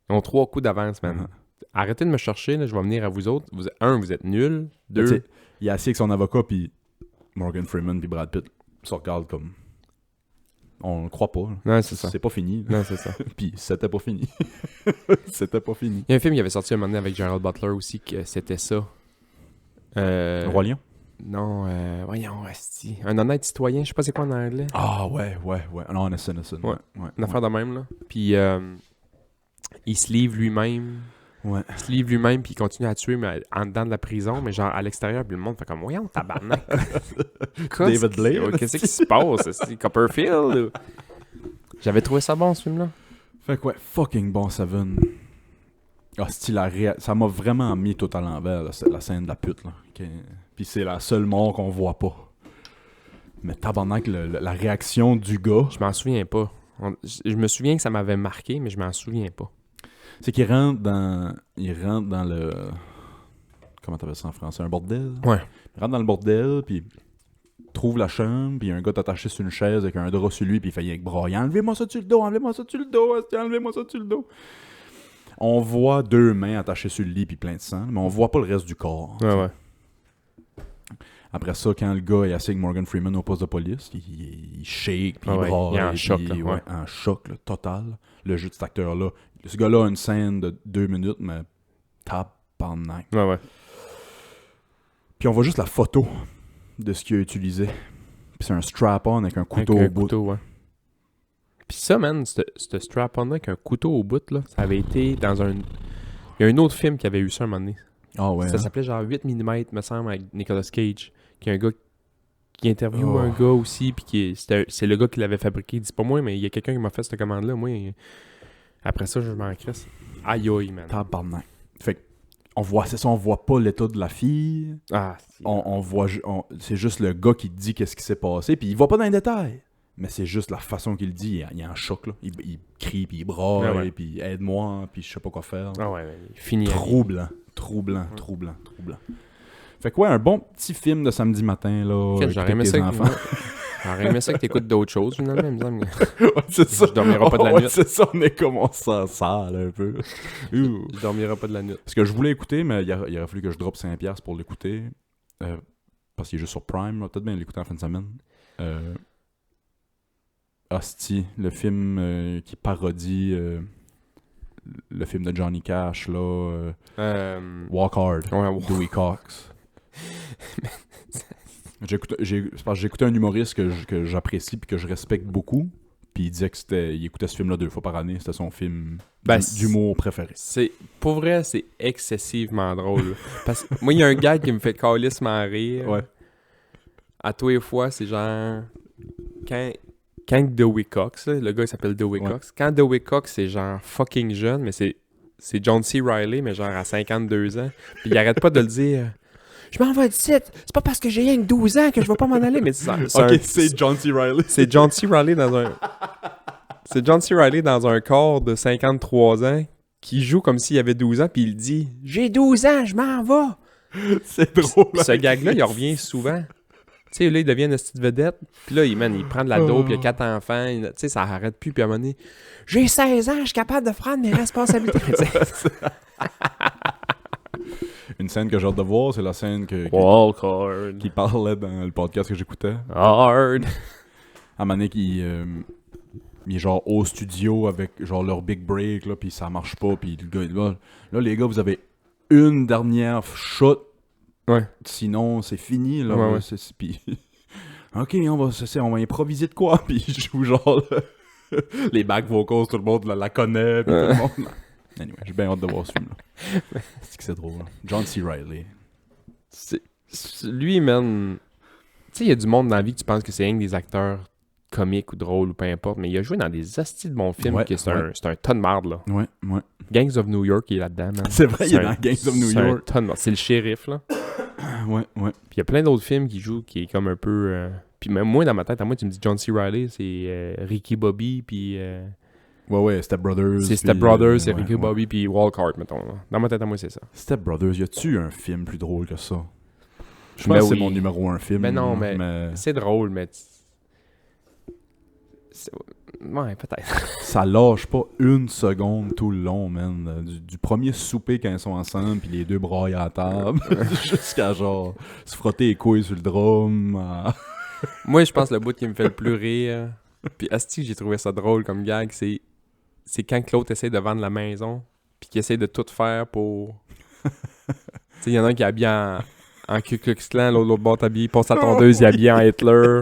ont 3 coups d'avance, man. Uh-huh. Arrêtez de me chercher, là, je vais venir à vous autres. Vous êtes nuls. Tu 2, sais, il est assis avec son avocat, puis Morgan Freeman, puis Brad Pitt se regardent comme... On le croit pas. Là. non, c'est ça. C'est pas fini. là. Non, c'est ça. Puis c'était pas fini. C'était pas fini. Il y a un film qui avait sorti un moment donné avec Gerald Butler aussi, que c'était ça. Roi Lion? Non, voyons, esti. Un honnête citoyen, je sais pas c'est quoi en anglais. Ah ouais. Non, Innocent. Ouais. Une affaire de même, là. Puis, il se livre lui-même. Ouais. Il se livre lui-même, puis il continue à tuer, mais en dedans de la prison, mais genre à l'extérieur, puis le monde fait comme, voyons, tabarnak. David Blaine. Qu'est-ce qui se passe? C'est Copperfield? Ou... J'avais trouvé ça bon, ce film-là. Fait que ouais, fucking bon Seven. Ah, ça m'a vraiment mis tout à l'envers, là, la scène de la pute, là. Puis c'est la seule mort qu'on voit pas. Mais tabarnak, la réaction du gars, Je m'en souviens pas. Je me souviens que ça m'avait marqué, mais je m'en souviens pas. c'est qu'il rentre dans le... Comment t'appelles ça en français? Un bordel? Ouais. Il rentre dans le bordel, puis trouves la chambre, puis il y a un gars attaché sur une chaise avec un drap sur lui, puis il fait avec brailler. Enlevez-moi ça sur le dos, enlevez-moi ça sur le dos, enlevez-moi ça sur le dos. On voit 2 mains attachées sur le lit, puis plein de sang, mais on voit pas le reste du corps. Ouais. Après ça, quand le gars est assis avec Morgan Freeman au poste de police, il shake, puis il Ouais, braille. il est en choc, puis, là, ouais. en choc, là, total. Le jeu de cet acteur-là. Ce gars-là a une scène de 2 minutes, mais tabarnak. Ouais. Puis on voit juste la photo de ce qu'il a utilisé. Puis c'est un strap-on avec un couteau Avec un au bout. couteau, ouais. Puis ça, man, ce strap-on-là avec un couteau au bout, là, ça avait été dans un... Il y a un autre film qui avait eu ça un moment donné. Ah ouais. Ça s'appelait genre 8 mm, me semble, avec Nicolas Cage. Qui est un gars qui interviewe un gars aussi, puis c'est le gars qui l'avait fabriqué. Il dit pas moi, mais il y a quelqu'un qui m'a fait cette commande-là. Moi, après ça, je m'en crisse. Aïe aïe, man. Tabarnak. Fait que, on voit pas l'état de la fille. Ah, On voit, c'est juste le gars qui te dit qu'est-ce qui s'est passé, puis il va pas dans les détails. Mais c'est juste la façon qu'il le dit, il est en choc, là. Il crie, puis il braille, ouais. puis aide-moi, puis je sais pas quoi faire. Ah ouais, fini. Troublant. Fait que ouais, un bon petit film de samedi matin, là. J'aurais aimé, j'aurais aimé ça que t'écoutes d'autres choses, finalement. Il me semble que Ouais, c'est ça. je dormirai pas de la nuit. C'est ça, on est commencé à sale un peu. Je dormirai pas de la nuit. Parce que je voulais écouter, mais il aurait fallu que je drop 5$ pour l'écouter. Parce qu'il est juste sur Prime. On va peut-être bien l'écouter en fin de semaine. Hostie, le film qui parodie le film de Johnny Cash, là. Walk Hard. Ouais, Dewey Cox. C'est parce que j'ai écouté un humoriste que j'apprécie et que je respecte beaucoup. Puis il disait qu'il écoutait ce film-là 2 fois par année. C'était son film d'humour préféré. Pour vrai, c'est excessivement drôle. Parce que moi, il y a un gars qui me fait calissement rire. Ouais. À tous les fois, c'est genre... Quand Dewey Cox, là, le gars il s'appelle Dewey Cox. Quand Dewey Cox, c'est genre fucking jeune, mais c'est John C. Reilly, mais genre à 52 ans. Puis il arrête pas de le dire... Je m'en vais d'ici. C'est pas parce que j'ai rien que 12 ans que je vais pas m'en aller, mais c'est John C. Reilly. C'est John C. Reilly dans un... C'est John C. Reilly dans un corps de 53 ans qui joue comme s'il avait 12 ans, puis il dit « J'ai 12 ans, je m'en vais! » C'est drôle. Ce gag-là, il revient souvent. Tu sais, là, il devient une petite vedette. Puis là, il prend de la dope, il a 4 enfants. Tu sais, ça arrête plus. Puis à un moment donné, « J'ai 16 ans, je suis capable de prendre mes responsabilités. » Une scène que j'ai hâte de voir, c'est la scène Walk hard. qui parlait dans le podcast que j'écoutais. Hard. À un moment donné, il est genre au studio avec genre leur big break, là, puis ça marche pas, puis le gars, il dit, là, les gars, vous avez une dernière shot. Ouais. Sinon, c'est fini, là. Ouais. Puis, OK, on va improviser de quoi? Puis je joue genre les back vocals, tout le monde la connaît, puis tout le monde... Anyway, j'ai bien hâte de voir ce film-là. C'est drôle. Hein? John C. Reilly. Lui, man... Tu sais, il y a du monde dans la vie que tu penses que c'est rien que des acteurs comiques ou drôles ou peu importe, mais il a joué dans des astis de bons films que c'est un ton de marde, là. Ouais. Gangs of New York, il est là-dedans, man. C'est vrai, il est dans Gangs of New York. C'est un ton de marde. C'est le shérif, là. Ouais. Puis il y a plein d'autres films qui jouent qui est comme un peu... Puis même moi, dans ma tête, à moi, tu me dis John C. Reilly, c'est Ricky Bobby, puis... Ouais, Step Brothers. C'est Step Brothers, c'est Ricky Bobby, puis Walk Hard, mettons. Là. Dans ma tête, à moi, c'est ça. Step Brothers, y a-tu un film plus drôle que ça? Je pense que c'est mon numéro 1 film. Ben non, mais... c'est drôle, mais... Ouais, peut-être. Ça lâche pas une seconde tout le long, man. Du premier souper quand ils sont ensemble, puis les deux braillent à la table, jusqu'à genre se frotter les couilles sur le drum. Moi, je pense que le bout qui me fait le plus rire, puis asti, j'ai trouvé ça drôle comme gag, c'est quand Claude essaie de vendre la maison, puis qu'il essaie de tout faire pour... Tu sais, il y en a un qui est habillé en Ku Klux Klan, l'autre bord habillé, il passe à tondeuse, il est habillé en Hitler.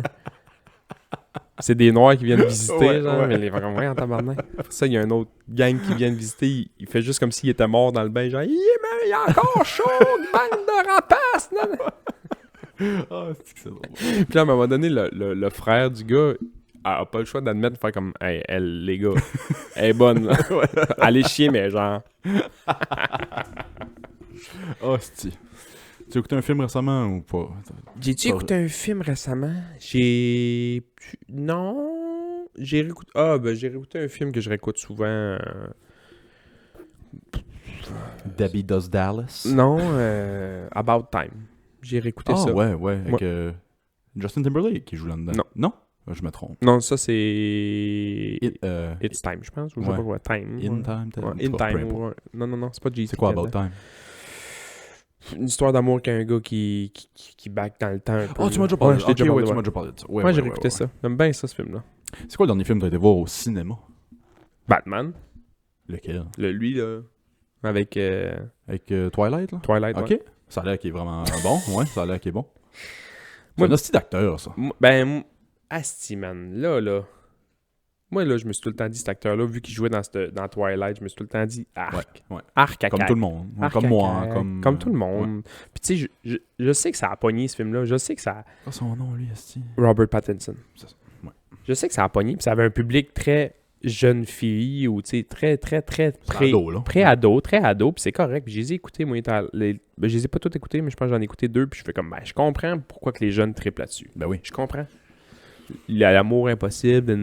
C'est des Noirs qui viennent visiter, genre, mais les vraiment en tabarnak. Après ça, il y a un autre gang qui vient visiter, il fait juste comme s'il était mort dans le bain, genre, il est encore chaud, bande de rapaces! C'est drôle. Puis là, à un moment donné, le frère du gars a pas le choix d'admettre de faire comme hey, elle, les gars, elle est bonne, là. Allez chier, mais genre. Hostie. Tu as écouté un film récemment ou pas? J'ai-tu écouté un film récemment? Non. J'ai réécouté un film que je réécoute souvent. Debbie Does Dallas? Non, About Time. J'ai réécouté ça. Ouais, avec Justin Timberlake qui joue là-dedans. Non. Non? Je me trompe. Non, ça c'est... It's Time, je pense. Ou je sais pas quoi. Time. In ouais. Time. Ouais, En In tout cas, peu Time. importe. Ouais. Non, c'est pas Jay-Z. C'est quoi qui est About là-dedans. Time? Une histoire d'amour qu'un gars qui back dans le temps un peu. Oh, tu m'as là. déjà parlé. Ouais, je t'ai Ok, déjà parlé, tu ouais. m'as déjà parlé de ça. Ouais, Moi, j'ai ouais, réécouté ouais. ça. J'aime bien ça, ce film-là. C'est quoi le dernier film que t'as été voir au cinéma? Batman. Lequel? Lui, là. Avec Avec Twilight, là? Twilight. Ok. ouais. Ça a l'air qu'il est vraiment bon. Ouais, ça a l'air qu'il est bon. C'est Moi- un hostie d'acteur, ça. Asti, man. Là. Moi, là, je me suis tout le temps dit, cet acteur-là, vu qu'il jouait dans Twilight, je me suis tout le temps dit, arc. Ouais. Arc à Comme cac. tout le monde. Arc Comme à moi. cac. Comme tout le monde. Puis tu sais, je sais que ça a pogné, ce film-là. Je sais que ça... Pas son nom, lui, hostie. Robert Pattinson. C'est ça, ouais. Je sais que ça a pogné, puis ça avait un public très jeune fille, ou tu sais, très ado, là. pré-ado, puis c'est correct. Puis je les ai écoutés, moi, je les ai pas tous écoutés, mais je pense que j'en ai écouté 2, puis je fais comme, je comprends pourquoi que les jeunes trippent là-dessus. Ben oui. Je comprends. Il a l'amour impossible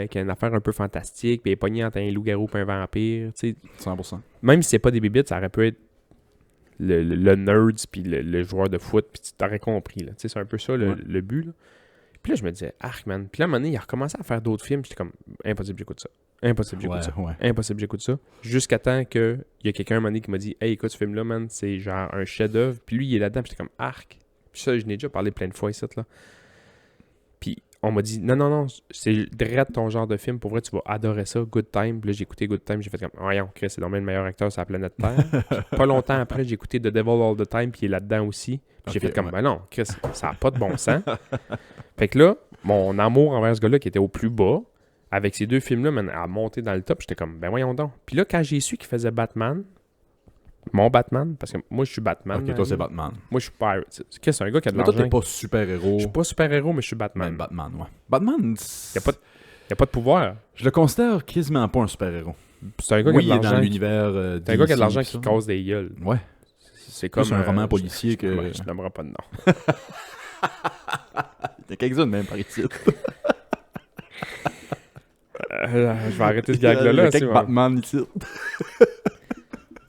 qui a une affaire un peu fantastique, puis il est pogné entre un loup-garou et un vampire, tu sais. 100%. Même si c'est pas des bébites, ça aurait pu être le nerd, puis le joueur de foot, puis tu t'aurais compris, là. Tu sais, c'est un peu ça le but, là. Puis là, je me disais, arc, man. Puis là, à un moment donné, il a recommencé à faire d'autres films. J'étais comme, impossible, j'écoute ça. Impossible, j'écoute ça. Ouais. Impossible, j'écoute ça. Jusqu'à temps qu'il y a quelqu'un à un moment donné qui m'a dit, hey, écoute, ce film-là, man, c'est genre un chef-d'œuvre. Puis lui, il est là-dedans. Puis j'étais comme, arc. Puis ça, je n'ai déjà parlé plein de fois ici, là. Puis on m'a dit, non, c'est direct ton genre de film. Pour vrai, tu vas adorer ça. Good Time. Puis là, j'ai écouté Good Time. J'ai fait comme, voyons, Chris, c'est normalement le meilleur acteur sur la planète Terre. Puis pas longtemps après, j'ai écouté The Devil All the Time. Puis il est là-dedans aussi. Puis j'ai fait comme, non, Chris, ça n'a pas de bon sens. Fait que là, mon amour envers ce gars-là qui était au plus bas, avec ces deux films-là, man, a monté dans le top. J'étais comme, voyons donc. Puis là, quand j'ai su qu'il faisait Batman, mon Batman, parce que moi, je suis Batman. Ok, toi, c'est Batman. Moi, je suis pas... C'est un gars qui a de Mais toi, l'argent. t'es pas super-héros. Je suis pas super-héros, mais je suis Batman. Même Batman, ouais. Batman, Il n'y a pas de pouvoir. je le considère quasiment pas un super-héros. C'est un gars Oui, qui il a est de dans l'argent. l'univers C'est un gars qui a de DC, l'argent ça. qui casse des gueules. Ouais. C'est comme un roman policier que... Je n'aimerais pas de nom. Il y a quelques-uns même par ici. Je vais arrêter ce gag-là. Il y a Là, quelques Batman ici.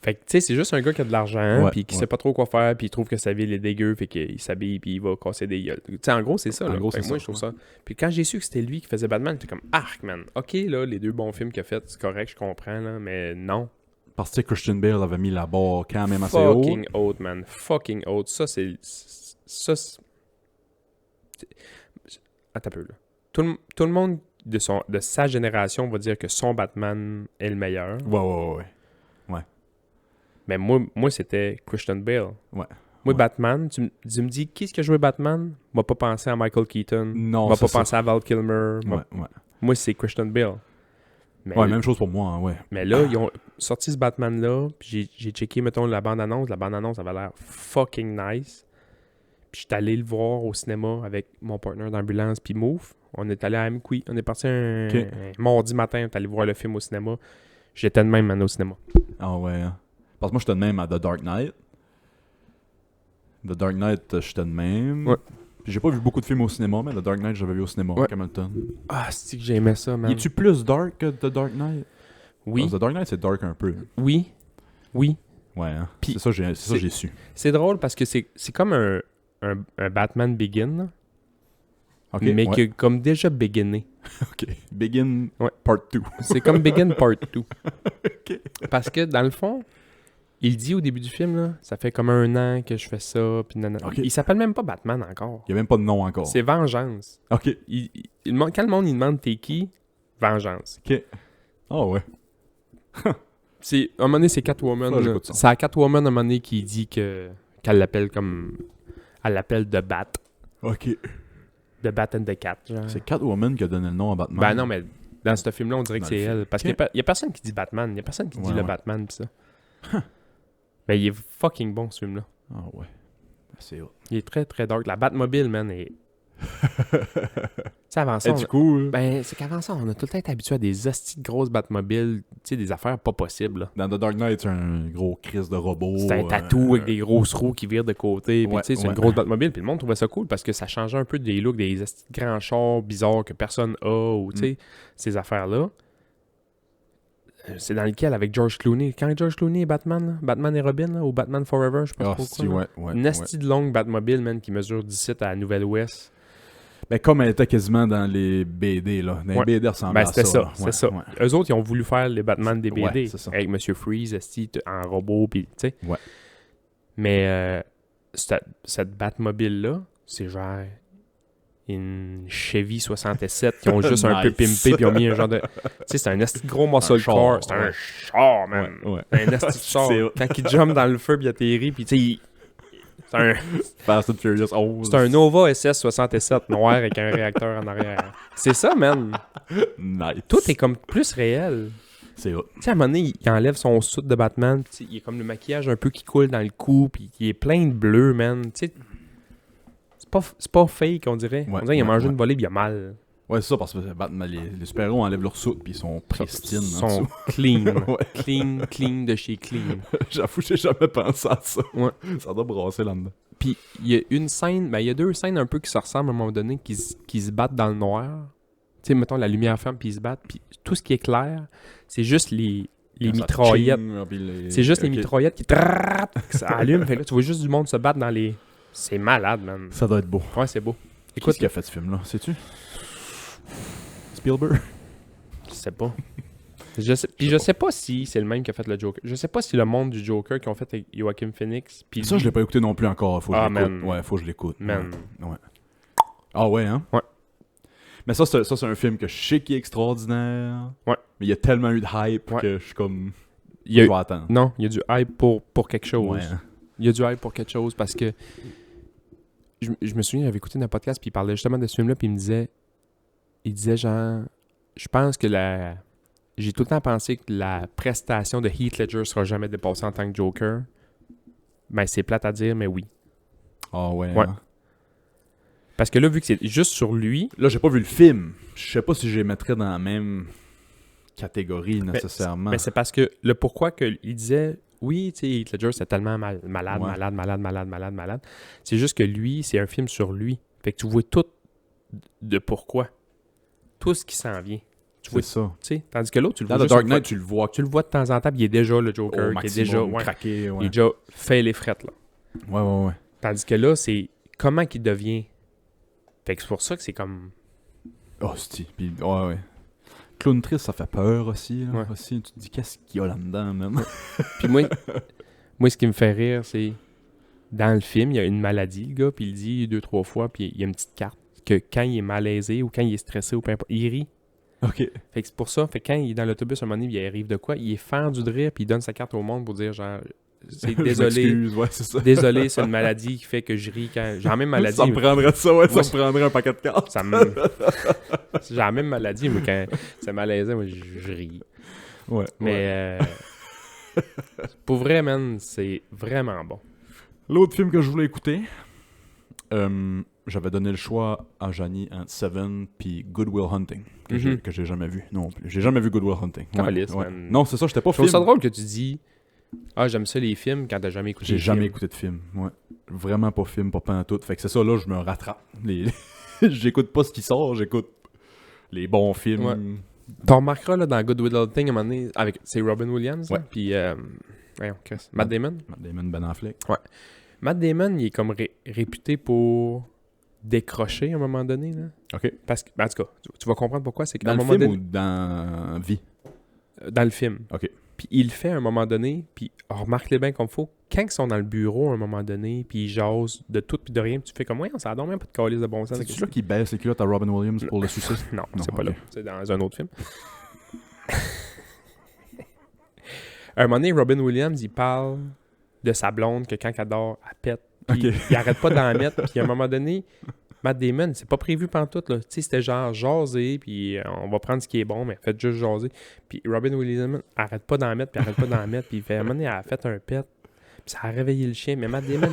Fait que, tu sais, c'est juste un gars qui a de l'argent, Ouais, puis qui ouais. sait pas trop quoi faire, puis il trouve que sa ville est dégueu, fait qu'il s'habille, puis il va casser des gueules. Tu sais, en gros, c'est ça. En Là. gros, Fait que c'est moi, ça, je trouve ça. Puis quand j'ai su que c'était lui qui faisait Batman, j'étais comme, arc, man. Ok, là, les deux bons films qu'il a fait, c'est correct, je comprends, là, mais non. Parce que Christian Bale avait mis la barre quand même assez haut. Fucking haute, man. Fucking haute. Ça, c'est. Attends un peu, là. Tout le monde de sa génération va dire que son Batman est le meilleur. Ouais. Mais moi c'était Christian Bale. Ouais. Moi, Ouais. Batman, tu me dis qui est-ce qui a joué Batman? M'a pas pensé à Michael Keaton. Non, M'a c'est pas ça. pensé à Val Kilmer. Ouais. Moi, c'est Christian Bale. Mais, Ouais, même chose pour moi, hein, ouais. mais là, ils ont sorti ce Batman-là. Puis j'ai checké, mettons, la bande-annonce. La bande-annonce avait l'air fucking nice. Puis j'étais allé le voir au cinéma avec mon partner d'ambulance puis Move. On est allé à Amqui. On est parti un mardi matin. On est allé voir le film au cinéma. J'étais de même, man, au cinéma. Ah ouais. Hein. Parce que moi, j'étais de même à The Dark Knight. The Dark Knight, j'étais de même. Ouais. Puis j'ai pas vu beaucoup de films au cinéma, mais The Dark Knight, j'avais vu au cinéma, Ouais. à Hamilton. Ah, c'est que j'aimais ça, man. Es-tu plus dark que The Dark Knight? Oui, Parce que The Dark Knight, c'est dark un peu. oui. Ouais, hein. Puis- c'est ça que j'ai su. C'est drôle parce que c'est comme un Batman Begin, là, Ok, mais ouais. qui a comme déjà beginné. Ok. Begin Ouais. Part 2. C'est comme Begin Part 2. Ok. Parce que, dans le fond, il dit au début du film, là, ça fait comme 1 an que je fais ça, puis nanana. Ok. Il s'appelle même pas Batman encore. Il y a même pas de nom encore. C'est Vengeance. Ok. Quand le monde il demande t'es qui, Vengeance. Ok. Oh ouais. À un moment donné, c'est Catwoman. Ça, là. j'écoute ça. C'est à Catwoman, à un moment donné, qui dit qu'elle l'appelle comme... Elle l'appelle The Bat. Ok. The Bat and the Cat, genre. C'est Catwoman qui a donné le nom à Batman. Ben non, mais dans ce film-là, on dirait que Dans c'est le film. elle. Parce Ok. qu'il y a personne qui dit Batman. Il y a personne qui dit Ouais, le ouais. Batman, pis ça. Mais il est fucking bon, ce film-là. Ah ouais. C'est hot. Il est très, très dark. La Batmobile, man, est... Tu sais, avant ça, Et du coup, ben, c'est qu'avant ça, on a tout le temps été habitué à des hosties de grosses Batmobiles. Tu sais, des affaires pas possibles, là. dans The Dark Knight, c'est un gros crise de robot. C'est un tatou avec des grosses roues qui virent de côté. Puis, Ouais, tu sais, c'est ouais. une grosse Batmobile. Puis le monde trouvait ça cool parce que ça changeait un peu des looks des hosties de grands chars bizarres que personne a ou, tu sais, ces affaires-là. C'est dans lequel avec George Clooney. Quand George Clooney est Batman, là, Batman et Robin, là, ou Batman Forever, je sais pas Ah, trop si, quoi. ouais. Une asti de longue Batmobile, man, qui mesure d'ici à la Nouvelle-Ouest. Ben, comme elle était quasiment dans les BD, là. Dans les Ouais. BD, ressemblait Ben, à c'était ça, là. c'est Ouais, ça. ouais. Eux autres, ils ont voulu faire les Batman des BD. Ouais, c'est ça. Avec Monsieur Freeze, esti, en robot, puis tu sais. Ouais. Mais cette Batmobile-là, c'est genre une Chevy 67 qui ont juste un peu Nice. pimpé, puis ils ont mis un genre de... Tu sais, c'est un esti de gros muscle char, car. C'est un ouais. char, man. Ouais. Un esti de char. C'est hot. Quand il jump dans le feu, puis il atterrit, puis tu sais, c'est un... Fast and Furious 11. C'est un Nova SS67 noir avec un réacteur en arrière. C'est ça, man. Nice. Tout est comme plus réel. C'est hot. Tu sais, à un moment donné, il enlève son suit de Batman, pis tu sais, il y a comme le maquillage un peu qui coule dans le cou, puis il est plein de bleu, man. Tu sais, c'est pas fake, on dirait. Ouais, On dirait qu'il a ouais, mangé ouais. une volée, puis il a mal. Ouais, c'est ça, parce que Batman, les super-héros enlèvent leur soute, puis ils sont pristines. Ils en sont dessous. clean. Ouais. Clean de chez clean. J'avoue, j'ai jamais pensé à ça. Ouais. Ça doit brasser là-dedans. Puis il y a une scène, ben il y a deux scènes un peu qui se ressemblent à un moment donné, qui se battent dans le noir. Tu sais, mettons, la lumière ferme, puis ils se battent, puis tout ce qui est clair, c'est juste les Ça mitraillettes. ching, puis C'est juste les ok. mitraillettes qui ça allume. Fait que là, tu vois juste du monde se battre dans les... C'est malade, man. Ça doit être beau. Ouais, c'est beau. Écoute, qui a fait ce film-là, sais-tu? Spielberg? Je sais pas. Je sais pas si c'est le même qui a fait le Joker. Je sais pas si le monde du Joker qu'ils ont fait avec Joaquin Phoenix. Puis Ça, je l'ai pas écouté non plus encore. Faut que Ah, je l'écoute. man. Ouais, faut que je l'écoute. Man. Ouais. Ah ouais, hein? Ouais. Mais ça, c'est un film que je sais qui est extraordinaire. Ouais. Mais il y a tellement eu de hype Ouais. que je suis comme... il y a Je eu- vais attendre. Non, il y a du hype pour quelque chose. Ouais, hein. Il y a du hype pour quelque chose parce que je me souviens, j'avais écouté un podcast puis il parlait justement de ce film-là puis il disait genre, je pense que j'ai tout le temps pensé que la prestation de Heath Ledger sera jamais dépassée en tant que Joker. Ben c'est plate à dire, mais oui. Ah ouais. Ouais. hein. Parce que là, vu que c'est juste sur lui, Là, j'ai pas vu le film. Je sais pas si je les mettrais dans la même catégorie nécessairement. mais c'est parce que le pourquoi qu'il disait oui, tu sais, Heath Ledger c'est tellement malade, Ouais. malade. C'est juste que lui, c'est un film sur lui. Fait que tu vois tout de pourquoi. Tout ce qui s'en vient. Tu vois, C'est ça. tu sais, tandis que l'autre, tu le Dans vois The juste Dark une fois. Knight, tu le vois Tu le vois de temps en temps, puis il est déjà le Joker, au qui est maximum déjà, ouais, craqué. Ouais. il est déjà fait les frettes, là. Ouais. Tandis que là, c'est comment qu'il devient. Fait que c'est pour ça que c'est comme... Oh, c'est puis ouais. Clown triste, ça fait peur aussi. Là. Ouais. Aussi, tu te dis, qu'est-ce qu'il y a là-dedans, même? Puis moi, ce qui me fait rire, c'est... Dans le film, il y a une maladie, le gars, puis il dit 2-3 fois, puis il y a une petite carte que quand il est malaisé ou quand il est stressé ou peu importe, il rit. OK. Fait que c'est pour ça. Fait que quand il est dans l'autobus, un moment donné, il arrive de quoi? Il est fendu de rire, puis il donne sa carte au monde pour dire, genre... C'est Je désolé, m'excuse, ouais, c'est ça. désolé, c'est une maladie qui fait que je ris quand... J'ai la même maladie. Ça me prendrait ça, ouais, ça Moi, me prendrait un paquet de cartes. Ça me... J'ai la même maladie, mais quand c'est malaisant, moi, je ris. Ouais. Mais pour vrai, man, c'est vraiment bon. L'autre film que je voulais écouter, j'avais donné le choix à Janie entre Seven puis Good Will Hunting, que j'ai jamais vu non plus. J'ai jamais vu Good Will Hunting. Calisse, man. Non, c'est ça, j'étais pas Je trouve film. ça drôle que tu dis « Ah, j'aime ça les films » quand t'as jamais écouté J'ai les jamais films. écouté de film. Ouais. Vraiment pas film, pas pantoute. Fait que c'est ça, là, je me rattrape. J'écoute pas ce qui sort, j'écoute les bons films. Ouais. T'en remarqueras là, dans Good Will Hunting, à un moment donné, c'est Robin Williams, Ouais. là, puis voyons, Chris, Matt Damon. Matt Damon, Ben Affleck. Matt Damon, il est comme réputé pour décrocher à un moment donné. Là. OK. Parce que, ben, en tout cas, tu vas comprendre pourquoi. C'est qu'à Dans un le moment film donné, ou dans Vie? dans le film. OK. Puis il le fait à un moment donné, puis remarque-les bien comme faut. Quand ils sont dans le bureau à un moment donné, puis ils jasent de tout puis de rien, puis tu fais comme, ouais, ça a donc même pas de calice de bon sens. C'est là qui baisse les culottes à Robin Williams pour le suicide? Non, Non, c'est pas ok. là. C'est dans un autre film. À un moment donné, Robin Williams, il parle de sa blonde que quand elle dort, elle pète. Puis Ok. il arrête pas d'en mettre. Puis à un moment donné, Matt Damon, c'est pas prévu pantoute, là. Tu sais, c'était genre jaser, puis on va prendre ce qui est bon, mais faites juste jaser. Puis Robin Williams arrête pas d'en mettre, puis arrête pas d'en mettre, puis il fait, à un moment donné, elle a fait un pet. Puis ça a réveillé le chien. Mais Matt Damon,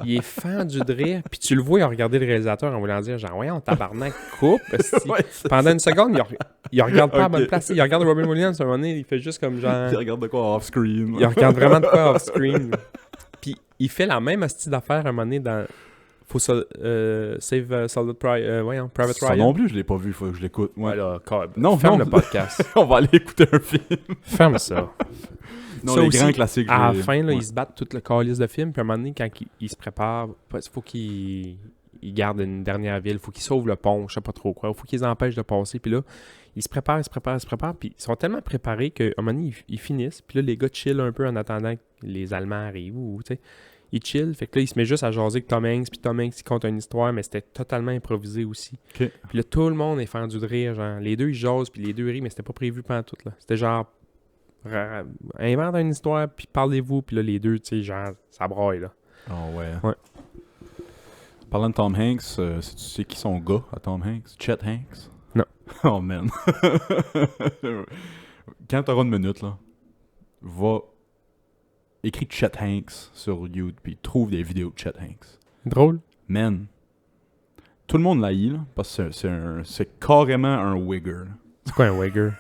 il est fendu de rire. Puis tu le vois, il a regardé le réalisateur en voulant dire, genre, ouais, on tabarnak, coupe. esti. Ouais, c'est- Pendant une seconde, il regarde pas à la bonne Ok. place. Il regarde Robin Williams, à un moment donné, il fait juste comme genre... Il regarde de quoi off-screen. Il regarde vraiment de quoi off-screen. Puis il fait la même hostie d'affaires à un moment donné dans... Save Solid Private Ça Ryan. non plus, je l'ai pas vu, faut que je l'écoute. Ouais. Voilà, Non, ferme non. le podcast. On va aller écouter un film. Ferme ça. Non, Ça les aussi, grands classiques. À la j'ai- fin, là, ouais. ils se battent tout le calice de film. Puis à un moment donné, quand il se prépare, il faut qu'il ils gardent une dernière ville. Faut qu'ils sauvent le pont, je sais pas trop quoi. Faut qu'ils les empêchent de passer. Puis là, ils se préparent. Puis ils sont tellement préparés qu'à un moment donné, ils finissent. Puis là, les gars chillent un peu en attendant que les Allemands arrivent. Ou, tu sais, ils chillent. Fait que là, il se met juste à jaser avec Tom Hanks. Puis Tom Hanks, il compte une histoire, mais c'était totalement improvisé aussi. Ok. Puis là, tout le monde est fendu de rire. Genre, les deux, ils jasent, puis les deux rient, mais c'était pas prévu pendant tout. Là. C'était genre, invente une histoire, puis parlez-vous. Puis là, les deux, tu sais, genre, ça braille, là. Oh ouais. Ouais. Parlant de Tom Hanks, c'est qui son gars à Tom Hanks? Chet Hanks? Non. Oh man. Quand t'auras une minute, là, va écris Chet Hanks sur YouTube puis trouve des vidéos de Chet Hanks. Drôle. Man. Tout le monde l'a là, parce que c'est carrément un wigger. Là. C'est quoi un wigger?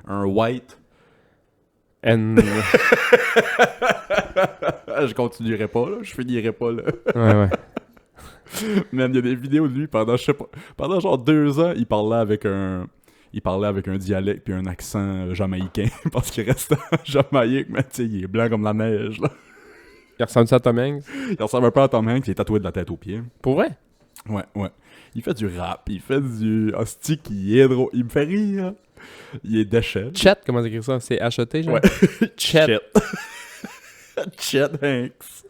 Un white. Je continuerai pas, là. Je finirai pas, là. Ouais. Man, il y a des vidéos de lui pendant, je sais pas, pendant genre 2 ans, il parlait avec un dialecte puis un accent jamaïcain parce qu'il reste en Jamaïque, mais tu sais, il est blanc comme la neige, là. Il ressemble ça à Tom Hanks? Il ressemble un peu à Tom Hanks, il est tatoué de la tête aux pieds. Pour vrai? Ouais. Il fait du rap, il fait du hostie qui est drôle. Il me fait rire. Il est déchet. Chet, comment t'écris ça? C'est H-E-T, genre? Ouais. Chet. Chet Hanks.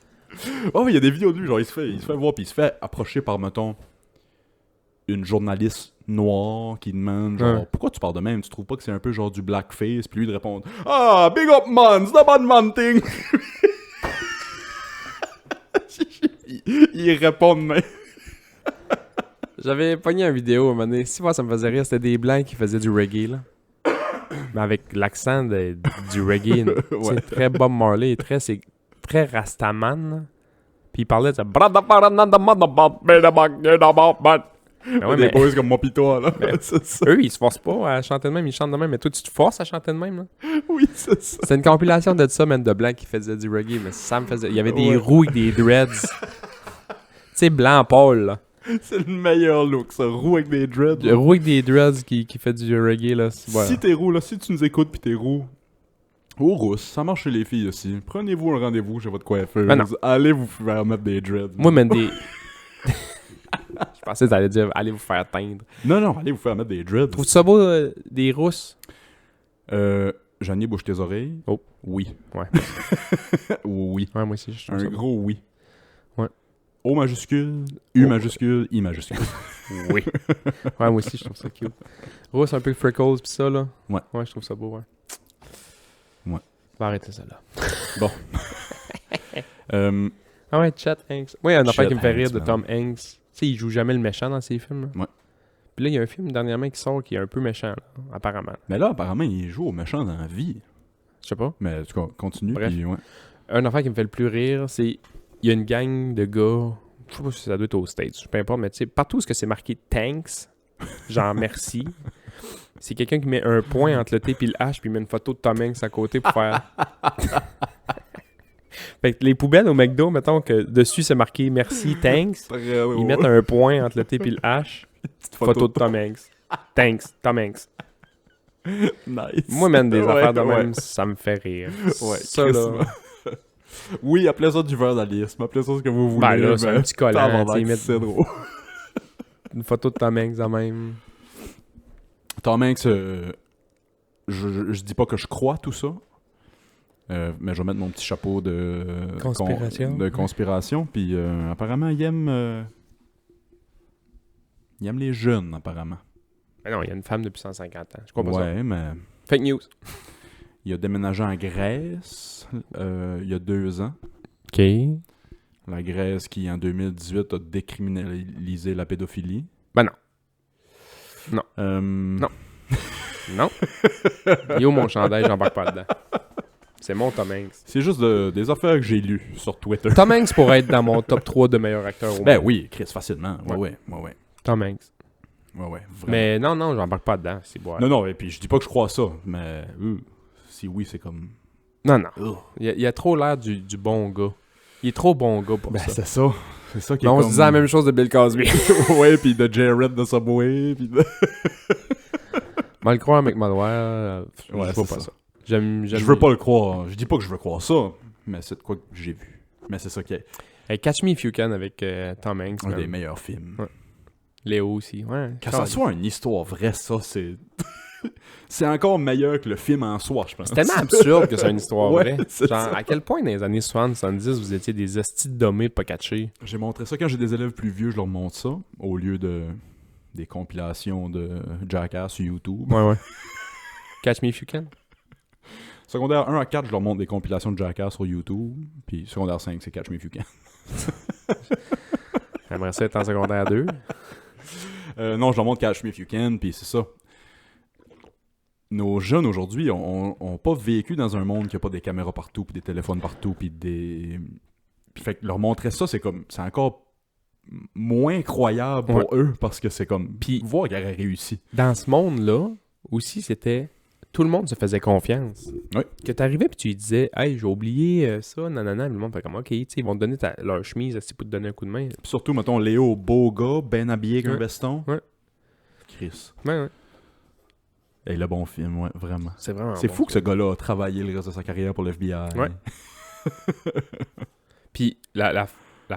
Oh, il y a des vidéos de lui, genre, il se fait voir, puis il se fait approcher par, mettons, une journaliste noire qui demande, genre, pourquoi tu parles de même? Tu trouves pas que c'est un peu genre du blackface? Puis lui, il répond, ah, big up man, c'est pas de man thing. il répond de même. J'avais pogné une vidéo à un moment donné. Si moi, ça me faisait rire, c'était des blancs qui faisaient du reggae, là. Mais avec l'accent du reggae. Ouais. C'est très Bob Marley, c'est très Rastaman, là. Puis il parlait de ça. Des boys comme moi pis toi, là. C'est ça. Eux, ils se forcent pas à chanter de même, ils chantent de même, mais toi, tu te forces à chanter de même, là. Oui, c'est ça. C'est une compilation de ça, même de blancs qui faisaient du reggae, mais ça me faisait... Il y avait des roux avec des dreads. Tu sais, blanc pâle, là. C'est le meilleur look, ça. Roux avec des dreads. Le roux avec des dreads qui fait du reggae, là. Voilà. Si t'es roux, là, si tu nous écoutes pis t'es roux, ou rousse, ça marche chez les filles aussi. Prenez-vous un rendez-vous chez votre coiffeuse. Ben non. Allez vous faire mettre des dreads. Moi, même des... Je pensais que t'allais dire, allez vous faire teindre. Non, allez vous faire mettre des dreads. Trouves-tu ça beau, des rousses? Jeannier, bouge tes oreilles. Oh. Oui. Ouais. Oui. Ouais, moi aussi, je trouve Un ça beau. gros oui. Ouais. O majuscule, U majuscule, I majuscule. Oui. Ouais, moi aussi, je trouve ça cute. Rousse, un peu freckles pis ça, là. Ouais. Ouais, je trouve ça beau, ouais. Ouais. On va arrêter ça, là. Bon. Ah ouais, Chet Hanks. Moi, il y a un affaire Chet qui me fait rire Hanks, de man. Tom Hanks. Tu sais, il joue jamais le méchant dans ses films, là. Ouais. Puis là, il y a un film dernièrement qui sort qui est un peu méchant, là, apparemment. Mais là, apparemment, il joue au méchant dans la vie. Je sais pas. Mais tu continue. Bref. Puis, ouais. Un affaire qui me fait le plus rire, c'est... Il y a une gang de gars... Je sais pas si ça doit être aux States, peu importe, mais tu sais, partout où c'est marqué « Thanks », genre « merci », c'est quelqu'un qui met un point entre le T et le H, puis il met une photo de Tom Hanks à côté pour faire... Fait que les poubelles au McDo, mettons que dessus c'est marqué « Merci, thanks », ils mettent un point entre le T et le H, photo de Tom Hanks. « Thanks, Tom Hanks ». Nice. Moi, même des affaires de ouais. même, ça me fait rire. Ouais, Ça, là... crissement. Oui, appelez ça du journalisme. Appelez ça ce que vous voulez. Ben là, c'est un petit collant, tu sais, mettre... C'est drôle. Une photo de Tom Hanks en même. Tom Hanks, je dis pas que je crois tout ça, mais je vais mettre mon petit chapeau de conspiration. Puis apparemment, il aime les jeunes, apparemment. Mais non, il y a une femme depuis 150 ans. Je crois pas ça. Ouais, mais Fake news. il a déménagé en Grèce il y a 2 ans. OK. La Grèce qui, en 2018, a décriminalisé la pédophilie. Ben non. Non. Non. Non. Il est où mon chandail? J'embarque pas dedans. C'est mon Tom Hanks. C'est juste des affaires que j'ai lues sur Twitter. Tom Hanks pourrait être dans mon top 3 de meilleurs acteurs au monde. Ben oui, Chris, facilement. Ouais. Tom Hanks. Ouais, vraiment. Mais non, j'embarque pas dedans. C'est boire. Non, et puis je dis pas que je crois ça, mais si oui, c'est comme... Non. Il a trop l'air du bon gars. Il est trop bon gars pour ça. C'est ça. C'est ça qui Mais est on comme... se disait la même chose de Bill Cosby. Ouais, puis de Jared de Subway, puis de... Mal le croire, McMahon, je Ouais, vois c'est pas ça. ça. J'aime... Je veux pas le croire. Je dis pas que je veux croire ça, mais c'est de quoi que j'ai vu. Mais c'est ça qui est... Catch Me If You Can avec Tom Hanks. Un man. des meilleurs films. Ouais. Léo aussi. Ouais. Que ça soit une histoire vraie, ça, c'est... c'est encore meilleur que le film en soi, je pense. C'est tellement absurde que c'est une histoire Ouais, vraie. c'est Genre, ça. à quel point dans les années 70, vous étiez des hosties de dommés pas catchés? J'ai montré ça quand j'ai des élèves plus vieux, je leur montre ça, au lieu de des compilations de Jackass sur YouTube. Ouais. Catch Me If You Can? Secondaire 1 à 4, je leur montre des compilations de Jackass sur YouTube. Puis secondaire 5, c'est Catch Me If You Can. J'aimerais ça être en secondaire 2. Non, je leur montre Catch Me If You Can, puis c'est ça. Nos jeunes aujourd'hui ont pas vécu dans un monde qui a pas des caméras partout, puis des téléphones partout, puis des... Puis fait que leur montrer ça, c'est encore moins croyable pour eux, parce que c'est comme... Puis voir qu'elle a réussi. dans ce monde-là, aussi, c'était... Tout le monde se faisait confiance. Oui. Que t'arrivais puis tu lui disais « Hey, j'ai oublié ça, nanana. » Le monde fait comme « Ok, tu sais, ils vont te donner leur chemise pour te donner un coup de main. » Puis surtout, mettons, Léo, beau gars, ben habillé avec un Ouais. veston. Ouais. Chris. Ouais. Et le bon film, ouais, vraiment. C'est vraiment C'est bon. fou que ce gars-là a travaillé le reste de sa carrière pour l'FBI. Ouais. Puis la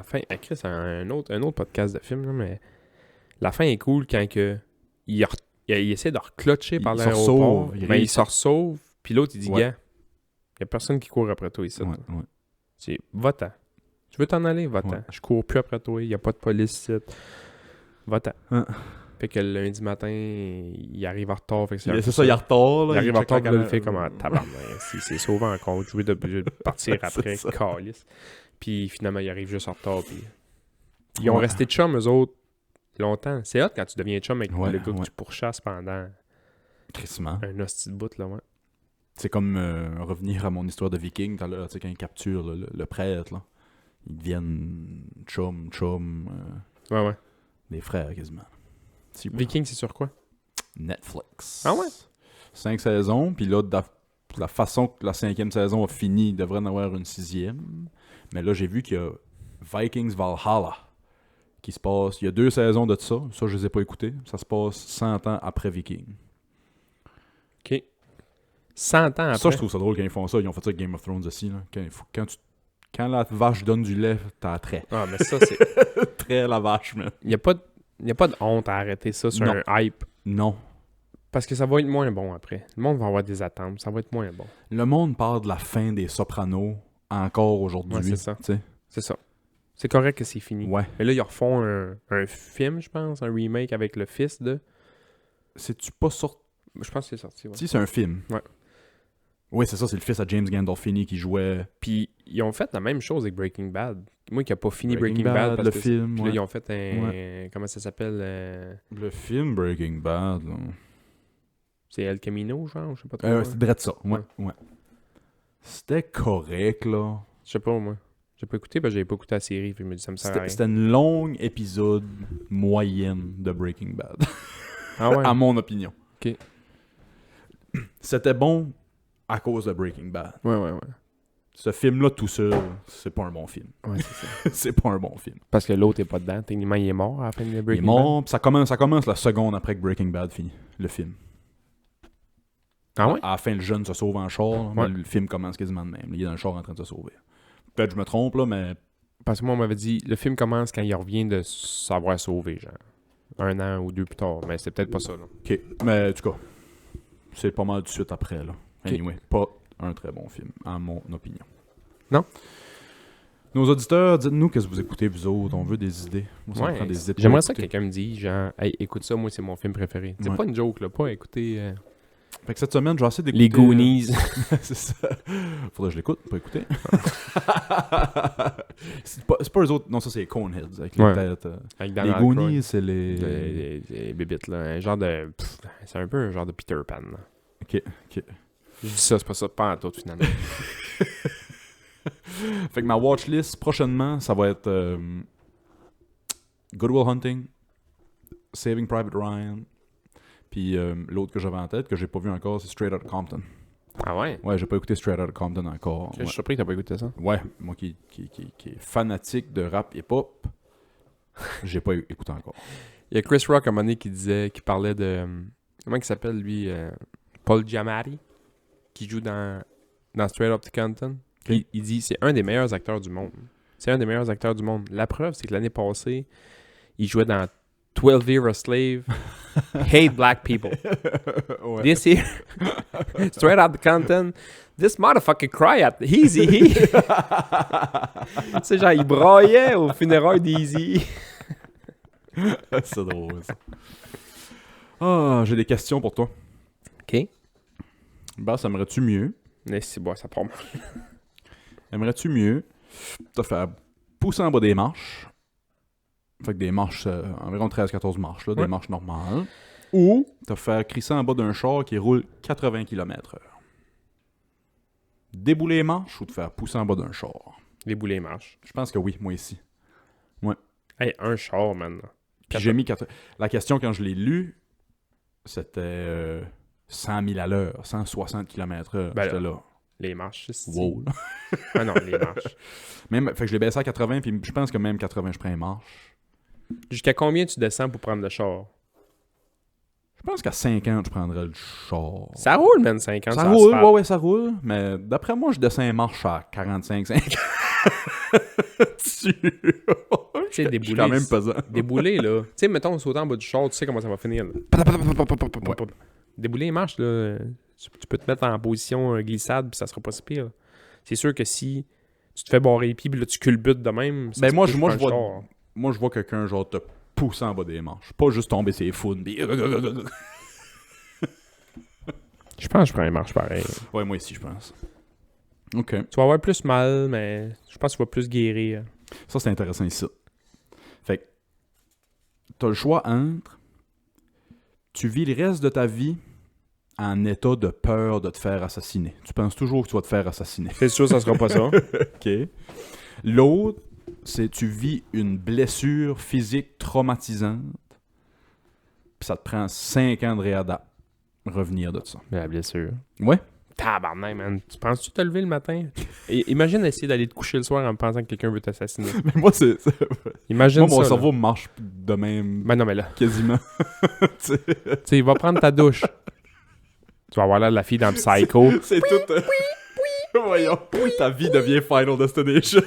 fin... Chris, c'est un autre podcast de film, là, mais la fin est cool quand que il essaie de reclutcher par Il se l'aéroport. ressauve, il Mais il réussit. se ressauve. Puis l'autre, il dit, Ouais. gars, il y a personne qui court après toi ici. Ouais, toi. ouais. C'est, va-t'en. Tu veux t'en aller? Va-t'en. Ouais. Je cours plus après toi. Il n'y a pas de police ici. Va-t'en. Hein. Fait que le lundi matin, il arrive en retard. Fait que C'est ça, il est en retard. Là, Il arrive en check retard, la puis là, il caméra. fait comme un tabarnak. C'est sauvé encore. Je veux obligé de partir après, C'est ça. calice. Puis finalement, il arrive juste en retard. Puis ils ont Ouais. resté chum, eux autres, longtemps. C'est hot quand tu deviens chum avec Ouais, le gars ouais. que tu pourchasses pendant Crissement. un hostie de bout, là, ouais. C'est comme revenir à mon histoire de viking, tout à l'heure, tu sais, quand ils capturent le prêtre, là. Ils deviennent chum, Ouais. des frères quasiment. Si, Viking, c'est sur quoi? Netflix. Ah ouais? 5 saisons, puis là, de la façon que la 5e saison a fini, il devrait en avoir une 6e. Mais là, j'ai vu qu'il y a Vikings Valhalla qui se passe. Il y a 2 saisons de ça. Ça, je les ai pas écoutées. Ça se passe 100 ans après Viking. OK. 100 ans après. Ça, je trouve ça drôle quand ils font ça. Ils ont fait ça avec Game of Thrones aussi. Là. Quand la vache donne du lait, t'as trait. Ah, mais ça, c'est... Trait la vache, man. Il n'y a pas de honte à arrêter ça sur Non. un hype. Non. Parce que ça va être moins bon après. Le monde va avoir des attentes. Ça va être moins bon. Le monde parle de la fin des Sopranos encore aujourd'hui. Ouais, c'est ça. tu sais. C'est ça. C'est correct que c'est fini. Ouais. Mais là, ils refont un film, je pense, un remake avec le fils de... C'est-tu pas sorti? Je pense que c'est sorti, ouais. Si, c'est un film. Ouais. Oui, c'est ça, c'est le fils à James Gandolfini qui jouait Puis, ils ont fait la même chose avec Breaking Bad. Moi qui n'ai pas fini Breaking, Breaking Bad, Bad, parce le que film, puis là, ouais. ils ont fait un... Comment ça s'appelle? le film Breaking Bad. Là. C'est El Camino, genre? Je sais pas trop. C'est direct ça, ouais. C'était correct, là. Je sais pas, moi. J'ai pas écouté, parce que j'avais pas écouté la série, puis je me dis, ça me sert à rien. C'était une longue épisode moyenne de Breaking Bad. Ah ouais? À mon opinion. Ok. C'était bon à cause de Breaking Bad. Ouais. Ce film-là, tout seul, c'est pas un bon film. Ouais, c'est ça. C'est pas un bon film. Parce que l'autre est pas dedans. Techniquement, il est mort à la fin de Breaking Il est mort, puis ça commence la seconde après que Breaking Bad finit, le film. Bad. Ah ouais? À la fin, le jeune se sauve en char, mais Ouais. le film commence quasiment de même. Il est dans le char en train de se sauver. Peut-être que je me trompe, là, mais Parce que moi, on m'avait dit, le film commence quand il revient de s'avoir sauvé, genre. 1 an ou 2 plus tard. Mais c'est peut-être pas ça, là. OK. Mais en tout cas, c'est pas mal tout de suite après, là. Ok. Anyway, pas un très bon film, en mon opinion. Non? Nos auditeurs, dites-nous qu'est-ce que vous écoutez, vous autres. On veut des idées. Moi, ça me prend des idées de J'aimerais quoi ça que écouter. quelqu'un me dise, genre, hey, écoute ça, moi, c'est mon film préféré. C'est Ouais. pas une joke, là. Pas écouter Fait que cette semaine, je vais essayer d'écouter... les Goonies. c'est ça. Faudrait que je l'écoute, pas écouter. c'est pas eux autres. Non, ça, c'est les Coneheads, avec les Ouais. têtes. Avec Les Donald Goonies, Trump. c'est les... Les bébites, là. Un genre de... c'est un peu un genre de Peter Pan, là. OK. Je dis ça, c'est pas ça, pas en tout, finalement. Fait que ma watchlist, prochainement, ça va être Good Will Hunting, Saving Private Ryan, puis l'autre que j'avais en tête, que j'ai pas vu encore, c'est Straight Outta Compton. Ah ouais? Ouais, j'ai pas écouté Straight Outta Compton encore. Je suis surpris que t'as pas écouté ça. Ouais, moi qui est fanatique de rap hip-hop, j'ai pas écouté encore. Il y a Chris Rock, à un moment donné, qui parlait de... comment il s'appelle, lui? Paul Giamatti, qui joue dans Straight Outta Compton. Ok. Il dit c'est un des meilleurs acteurs du monde. C'est un des meilleurs acteurs du monde. La preuve, c'est que l'année passée, il jouait dans 12 Years a Slave, Hate Black People. Ouais. This year, straight out the content, this motherfucker cry at Easy. C'est genre, il braillait aux funérailles d'Easy. C'est drôle, ça. Ah, j'ai des questions pour toi. OK. Ben, ça aimerais-tu mieux? Mais c'est bon, ça prend mal. Aimerais-tu mieux te faire pousser en bas des marches? Fait que des marches, environ 13-14 marches, là, des Ouais. marches normales. Ou te faire crisser en bas d'un char qui roule 80 km/h. Débouler les marches ou te faire pousser en bas d'un char? Les boulets marchent. Je pense que oui, moi ici. Hey, un char, man. Puis j'ai mis... La question, quand je l'ai lue, c'était 100 000 à l'heure, 160 km/h. Ben J'étais là. Les marches, c'est Wow. Ah non, les marches. Même, fait que je l'ai baissé à 80, puis je pense que même 80, je prends les marches. Jusqu'à combien tu descends pour prendre le char? Je pense qu'à 50, je prendrais le char. Ça roule, man, 50. Ça roule, ouais, ça roule. Mais d'après moi, je descends les marches à 45, 50. Tu sais, Je suis quand même pesant. Débouler, là. Tu sais, mettons, sauter en bas du char, tu sais comment ça va finir, là. Débouler les marches, là, tu peux te mettre en position glissade, puis ça sera pas si pire. C'est sûr que si tu te fais barrer les pieds, puis là, tu culbutes de même, ça Ben se moi, peut que moi, prends je le vois- char. Moi, je vois quelqu'un, genre, te pousser en bas des marches. Pas juste tomber ses founes. Puis... Je pense que je prends les marches pareil. Ouais, moi aussi, je pense. OK. Tu vas avoir plus mal, mais je pense que tu vas plus guérir. Ça, c'est intéressant ici. Fait que t'as le choix entre tu vis le reste de ta vie en état de peur de te faire assassiner. Tu penses toujours que tu vas te faire assassiner. C'est sûr, ça sera pas ça. OK. L'autre, c'est tu vis une blessure physique traumatisante, puis ça te prend 5 ans de réadapter. Revenir de ça. Mais la blessure. Ouais. Tabarnak, man. Tu penses-tu te lever le matin? Et imagine essayer d'aller te coucher le soir en pensant que quelqu'un veut t'assassiner. Mais moi, Imagine moi, mon ça. cerveau marche de même Ben non, mais là, quasiment. Tu sais, tu sais, va prendre ta douche. Tu vas avoir l'air de la fille dans Psycho. c'est tout. Voyons. Ta vie devient Final Destination.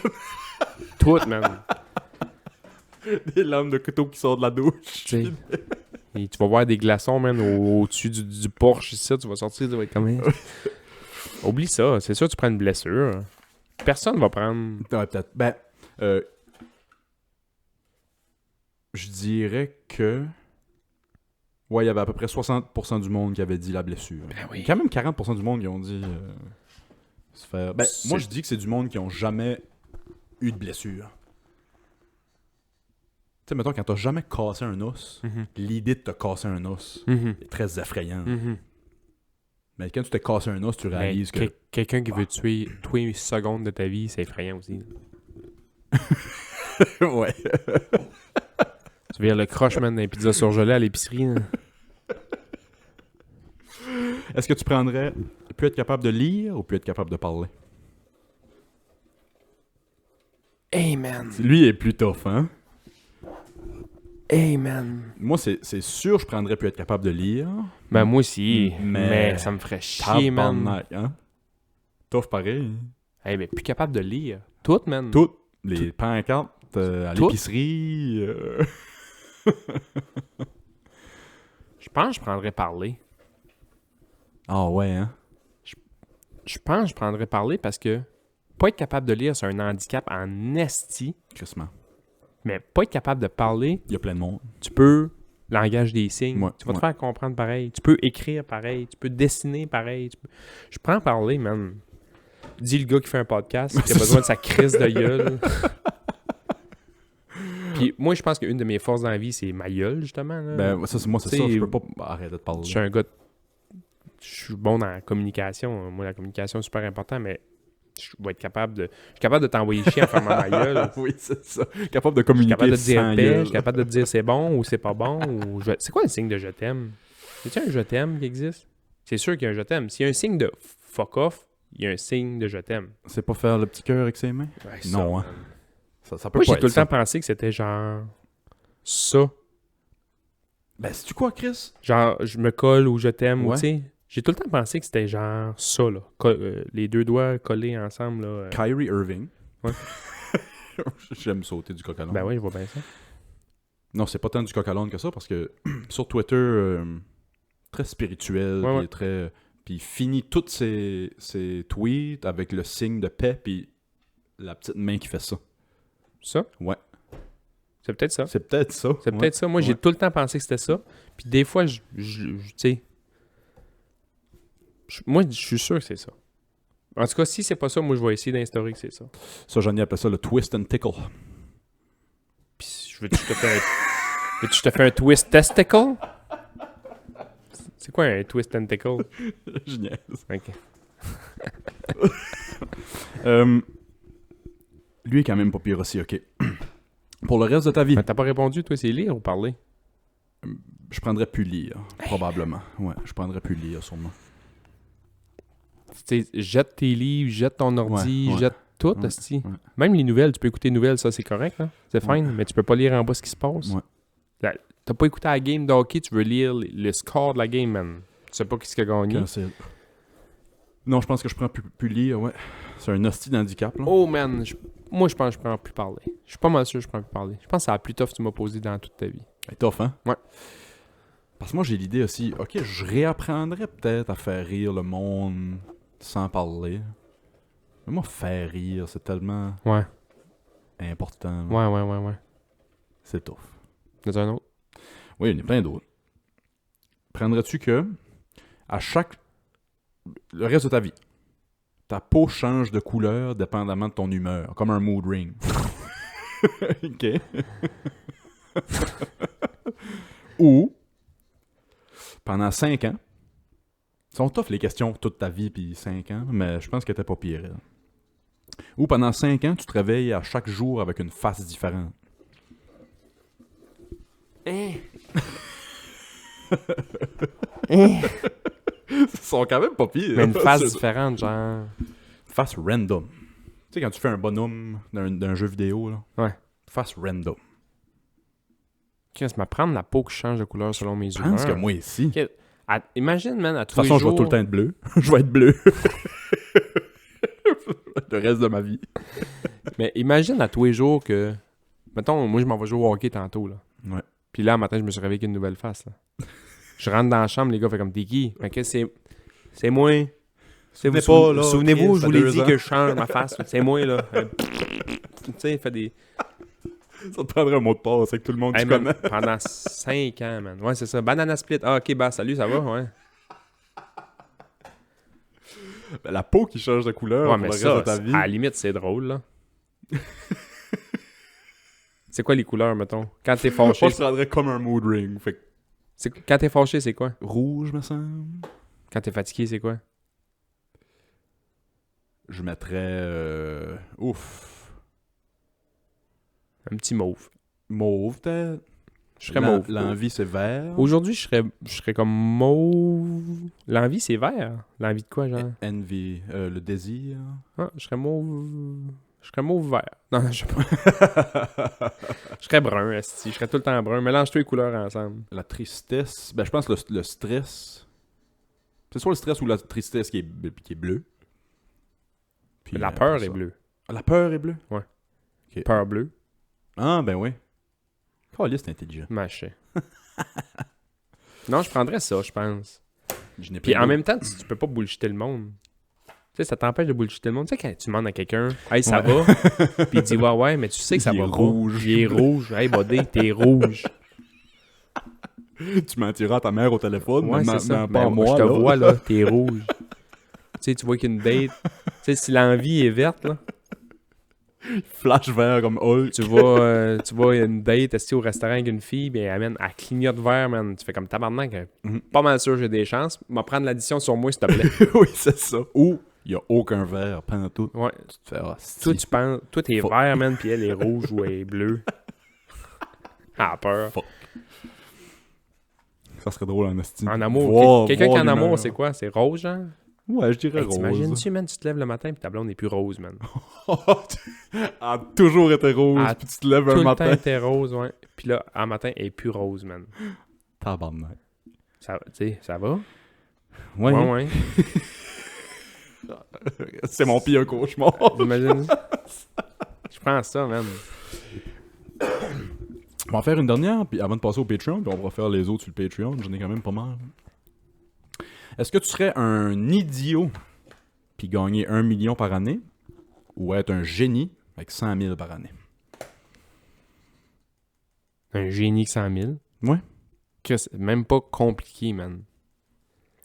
Tout, man. Des lames de couteau qui sortent de la douche. Tu sais. Et tu vas voir des glaçons, man, au-dessus du Porsche ici. Tu vas sortir, tu vas être comme... Oublie ça. C'est sûr que tu prends une blessure. Personne va prendre... Ouais, peut-être. Ben, je dirais que... Ouais, il y avait à peu près 60% du monde qui avait dit la blessure. Ben oui. Il y a quand même 40% du monde qui ont dit se faire... Ben, C'est- moi, je dis que c'est du monde qui ont jamais eu de blessure. Tu sais, mettons, quand t'as jamais cassé un os, l'idée de te casser un os est très effrayante. Mais quand tu t'es cassé un os, tu Mais réalises que... quelqu'un qui veut tuer 3 secondes de ta vie, c'est effrayant aussi. ouais. Tu veux dire le croche, man, d'un pizza surgelée à l'épicerie. Là. Est-ce que tu prendrais plus être capable de lire ou plus être capable de parler? Hey, man. Lui est plus tough, hein? Hey, man. Moi, c'est sûr je prendrais plus être capable de lire. Ben, moi aussi. Mais- Mais ça me ferait chier, man. Tabarnak, hein? Tough pareil. Hey, mais plus capable de lire. Tout, man. Toutes les pancartes à Tout. l'épicerie. Je pense que je prendrais parler. Ah ouais, hein? Je pense que je prendrais parler parce que pas être capable de lire, c'est un handicap en esti. Crissement. Mais pas être capable de parler, Il y a plein de monde. tu peux langage des signes. Ouais, Tu vas te ouais. faire comprendre pareil. Tu peux écrire pareil. Tu peux dessiner pareil. Je prends parler, man. Dis le gars qui fait un podcast qui a besoin de sa crise de gueule. Puis moi, je pense qu'une de mes forces dans la vie, c'est ma gueule, justement. Là. Ben, ça, moi, c'est Tu ça. sais, Je peux pas arrêter de parler. Je suis un gars... Je suis bon dans la communication. Moi, la communication est super important, mais je vais être capable de... Je suis capable de t'envoyer chier en fermant ma gueule. oui, c'est ça. Capable de Je suis communiquer capable de te dire sans paix, gueule. je suis capable de te dire c'est bon ou c'est pas bon. Ou c'est quoi le signe de je t'aime? Y a-t-il un je t'aime qui existe? C'est sûr qu'il y a un je t'aime. S'il y a un signe de fuck off, il y a un signe de je t'aime. C'est pas faire le petit cœur avec ses mains? Non, hein. Ça peut Moi, pas j'ai tout le être ça. temps pensé que c'était genre ça. Ben, c'est-tu quoi, Chris? Genre, je me colle ou je t'aime. ou Ouais. tu sais. J'ai tout le temps pensé que c'était genre ça, là. Les deux doigts collés ensemble, là. Kyrie Irving. Ouais. J'aime sauter du coq à l'âne. Ben oui, je vois bien ça. Non, c'est pas tant du coq à l'âne que ça, parce que sur Twitter, très spirituel, Ouais, puis très... Puis il finit tous ses tweets avec le signe de paix, puis la petite main qui fait ça. Ça? Ouais. C'est peut-être ça. C'est peut-être ça. C'est peut-être ça. Moi, j'ai Ouais. tout le temps pensé que c'était ça. Puis des fois, tu sais... Moi, je suis sûr que c'est ça. En tout cas, si c'est pas ça, moi, je vais essayer d'instaurer que c'est ça. Ça, Johnny appelait ça le twist and tickle. Puis je veux-tu te faire veux-tu te faire un twist testicle? C'est quoi un twist tentacle? Génial. Ok. Lui est quand même pas pire aussi, ok. Pour le reste de ta vie, Mais t'as pas répondu, toi, c'est lire ou parler? je prendrais plus lire, probablement. Ouais, je prendrais plus lire, sûrement. Tu sais, jette tes livres, jette ton ordi, Ouais, ouais. jette tout, Ouais, esti. ouais. Même les nouvelles, tu peux écouter les nouvelles, ça c'est correct, là. C'est Ouais. fine, mais tu peux pas lire en bas ce qui se passe. Ouais. T'as pas écouté la game de hockey, tu veux lire le score de la game, man. Tu sais pas qui a gagné. Cancel. Non, je pense que je prends plus lire, ouais. C'est un hostie d'handicap, là. Oh man, moi je pense que je prends plus parler. Je suis pas mal sûr que je prends plus parler. Je pense que c'est la plus tough que tu m'as posé dans toute ta vie. C'est tough, hein? Ouais. Parce que moi, j'ai l'idée aussi, ok, je réapprendrais peut-être à faire rire le monde sans parler. Mais moi, faire rire, c'est tellement Ouais, important. ouais. C'est tough. Dans un autre? Oui, il y en a plein d'autres. Prendrais-tu que, à chaque... le reste de ta vie, ta peau change de couleur dépendamment de ton humeur, comme un mood ring. Ok. Ou, pendant 5 ans, sont tough les questions toute ta vie puis 5 ans, mais je pense que t'es pas pire. Elle. Ou pendant 5 ans, tu te réveilles à chaque jour avec une face différente. Ils sont quand même pas pires. Mais une face C'est- différente, genre. Face random. Tu sais, quand tu fais un bonhomme d'un jeu vidéo, là. Ouais. Face random. Qu'est-ce que prendre la peau qui change de couleur selon mes Je pense humeurs? que moi ici. De Imagine, man, à tous toute les façon, je jours... vais tout le temps être bleu. Je vais être bleu. Le reste de ma vie. Mais imagine à tous les jours que... Mettons, moi, je m'en vais jouer au hockey tantôt, là. Ouais. Puis là, un matin, je me suis réveillé avec une nouvelle face, là. Je rentre dans la chambre, les gars, fait comme, t'es qui? Mais qu'est-ce que c'est moi. Souvenez-vous, je vous l'ai dit que je change ma face. C'est moi, là. Tu sais, il fait des... Ça te prendrait un mot de passe avec tout le monde que Hey, tu man, connais. pendant 5 ans, man. Ouais, c'est ça. Banana split. Ah, ok, bah, salut, ça va? Ouais. Ben, la peau qui change de couleur Ouais, pour mais le reste ça, de ta vie. à la limite, c'est drôle, là. C'est quoi les couleurs, mettons? Quand t'es fâché, Moi, je prendrais comme un mood ring. Fait que quand t'es fâché, c'est quoi? rouge, me semble. Quand t'es fatigué, c'est quoi? Je mettrais... Ouf. Un petit mauve. Mauve, peut-être. Je serais mauve. L'envie, c'est vert. Aujourd'hui, je serais comme mauve. L'envie, c'est vert. L'envie de quoi, genre? Envy, le désir. Ah, je serais mauve... Je serais mauve vert. Non, je sais pas. Je serais brun, esti. Je serais tout le temps brun. Mélange-toi les couleurs ensemble. La tristesse. Ben, je pense le stress. C'est soit le stress ou la tristesse qui est bleue. Puis, La peur après est ça. bleue. La peur est bleue? Peur bleue. Ah, ben oui. Caliste, c'est intelligent. Machin. Non, je prendrais ça, je pense. Je n'ai Puis pas en de- même temps, tu peux pas bullshiter le monde. Tu sais, ça t'empêche de bullshiter le monde. Tu sais, quand tu demandes à quelqu'un, hey, ça Ouais. va? Puis il dit, ouais, mais tu sais que ça Il va est pas. rouge. Il est rouge. Hey, buddy, t'es rouge. Tu mentiras à ta mère au téléphone, Ouais, mais c'est ça. pas à Ben, moi. je te là. vois, là, t'es rouge. Tu sais, tu vois qu'il y a une date. Tu sais, si l'envie est verte, là, Flash vert comme Hulk. tu vois, il y a une date assis au restaurant avec une fille, ben, elle clignote vert, man. Tu fais comme tabarnak. Mhm. Pas mal sûr que j'ai des chances. M'a prendre l'addition sur moi, s'il te plaît. Oui, c'est ça. Ou il n'y a aucun vert pendant tout. Ouais. Tu te fais Toi, tu penses, toi, t'es Fuck. vert, man, puis elle est rouge ou elle est bleue. Ah, peur. Ça serait drôle en estime. En amour, quelqu'un qui est en amour, c'est quoi? C'est rose, genre? Ouais, je dirais Hey, rose. t'imagines-tu, man, tu te lèves le matin puis ta blonde n'est plus rose, man. Elle a toujours été rose, Ah, puis tu te lèves Tout un le temps, matin. elle était rose, ouais. Puis là, un matin, elle est plus rose, man. Tabarnak. Ça, tu sais, ça va? Ouais, Ouais. c'est mon pire cauchemar. Imagine. Je prends ça, man. On va en faire une dernière, puis avant de passer au Patreon, puis on va faire les autres sur le Patreon. J'en ai quand même pas mal. Est-ce que tu serais un idiot puis gagner 1 million par année ou être un génie avec 100 000 par année? Un génie 100 000? Ouais. Que c'est même pas compliqué, man.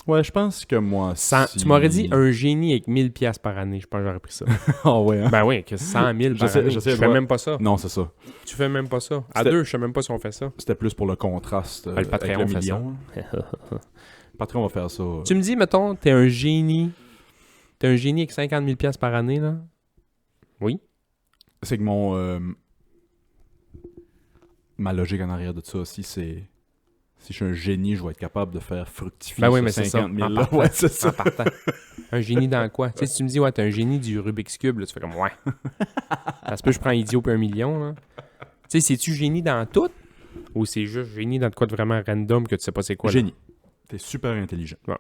Ouais, je pense que moi... Tu m'aurais dit un génie avec 1000 piastres par année. Je pense que j'aurais pris ça. Ah ouais, hein? Ben oui, que 100 000 par année. je sais, Je fais ouais. même pas ça. Non, c'est ça. Tu fais même pas ça. À C'était- deux, je sais même pas si on fait ça. C'était plus pour le contraste Le avec Patreon le fait million. Patreon va faire ça. Tu me dis, mettons, t'es un génie. T'es un génie avec 50 000 piastres par année, là? Oui. C'est que mon... ma logique en arrière de ça aussi, c'est... Si je suis un génie, je vais être capable de faire fructifier Ben oui, ce mais c'est ça. 50 000 En là. partant. Ouais, c'est ça. En partant. Un génie dans quoi? Tu sais, si tu me dis, ouais, t'es un génie du Rubik's Cube, là, tu fais comme, ouais. Ça se peut, je prends idiot pour 1 million, là. Tu sais, c'est-tu génie dans tout? Ou c'est juste génie dans de quoi de vraiment random que tu sais pas c'est quoi? là? Génie. T'es super intelligent. Bon,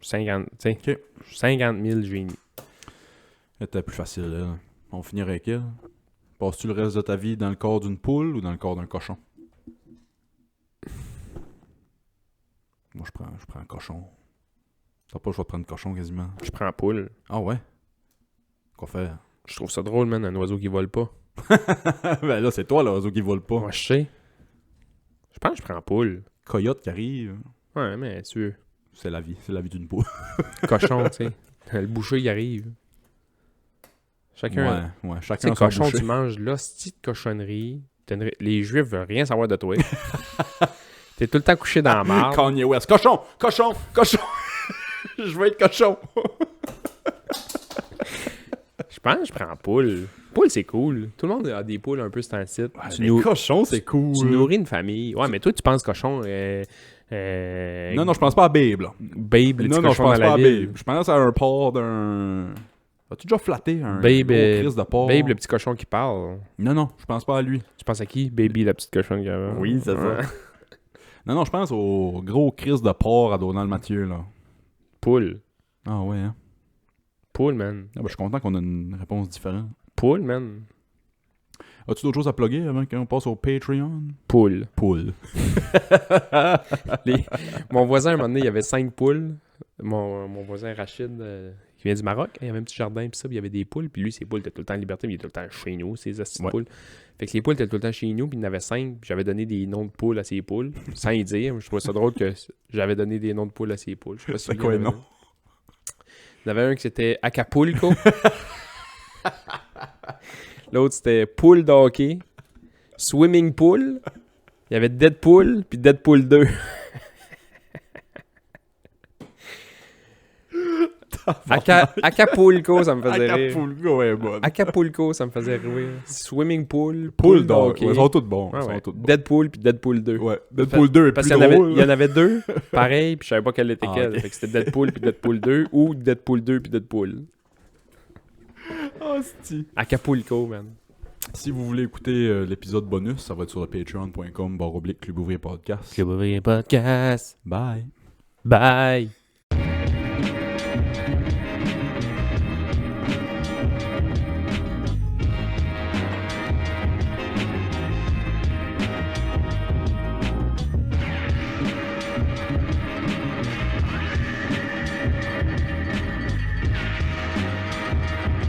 50, tu sais. Ok. 50 000 génies. C'était plus facile, là. On finirait avec elle. Passes-tu le reste de ta vie dans le corps d'une poule ou dans le corps d'un cochon? Moi, je prends un cochon. T'as pas le choix de prendre cochon, quasiment. Je prends poule. Ah ouais? Quoi faire? Je trouve ça drôle, man, un oiseau qui vole pas. Ben là, c'est toi, l'oiseau qui vole pas. Moi, je sais. Je pense que je prends poule. Coyote qui arrive. Ouais, mais tu C'est la vie. C'est la vie d'une poule. cochon, tu sais. Le boucher, il arrive. Chacun. Ouais. Tu Chacun sais, son cochon, boucher. tu manges l'hostie de cochonnerie. Les Juifs veulent rien savoir de toi. T'es tout le temps couché dans la marde. Kanye West. Cochon! Cochon! Cochon! Je veux être cochon! Je pense que je prends poule. Poule, c'est cool. Tout le monde a des poules un peu sur un site. Tu, Les cochons, c'est cool. tu nourris une famille. Ouais, mais toi, tu penses cochon. Non, je pense pas à Babe, là. Babe, le petit Non, je cochon pense dans la pas à ville. Babe. Je pense à un porc d'un... As-tu déjà flatté un Babe, gros crise de porc? Babe, le petit cochon qui parle. Non, je pense pas à lui. Tu penses à qui? Baby, la petite cochonne qui avait. Oui, c'est ça. Ouais. Non, je pense au gros crise de porc à Donald Mathieu, là. Poule. Ah ouais, hein? Poule, man. Ah, ben, je suis content qu'on ait une réponse différente. Poule, man. As-tu d'autres choses à plugger avant qu'on passe au Patreon? Poule. Poule. Mon voisin, un moment donné, il y avait 5 poules. Mon voisin Rachid, qui vient du Maroc, il y avait un petit jardin, puis ça, puis il y avait des poules. Puis lui, ses poules étaient tout le temps en liberté, mais il était tout le temps chez nous, ces astuces de Ouais. poules. Fait que les poules étaient tout le temps chez nous, puis il y en avait 5. Puis j'avais donné des noms de poules à ces poules, sans y dire. Je trouvais ça drôle que j'avais donné des noms de poules à ces poules. Je sais pas si C'est lui quoi en les avait noms? Il y en avait un qui c'était Acapulco. L'autre, c'était Poule de hockey. Swimming Pool. Il y avait Deadpool, puis Deadpool 2. Acapulco, ça me faisait rire. Acapulco, ouais, bonne. Acapulco, ça me faisait rire. Swimming Pool, Poule de donc. hockey. Ils sont tous bons. Ouais, Ils sont ouais. tous bons. Deadpool, puis Deadpool 2. Ouais. Deadpool 2 est Parce plus qu'il y en avait- drôle. il y en avait deux, pareil, puis je savais pas quel était Ah, quel. ok. Fait que c'était Deadpool, puis Deadpool 2, ou Deadpool 2, puis Deadpool. Hostie. Acapulco, man. Si vous voulez écouter l'épisode bonus, ça va être sur le patreon.com/Club Ouvrier Podcast. Club Ouvrier Podcast. Bye. Bye.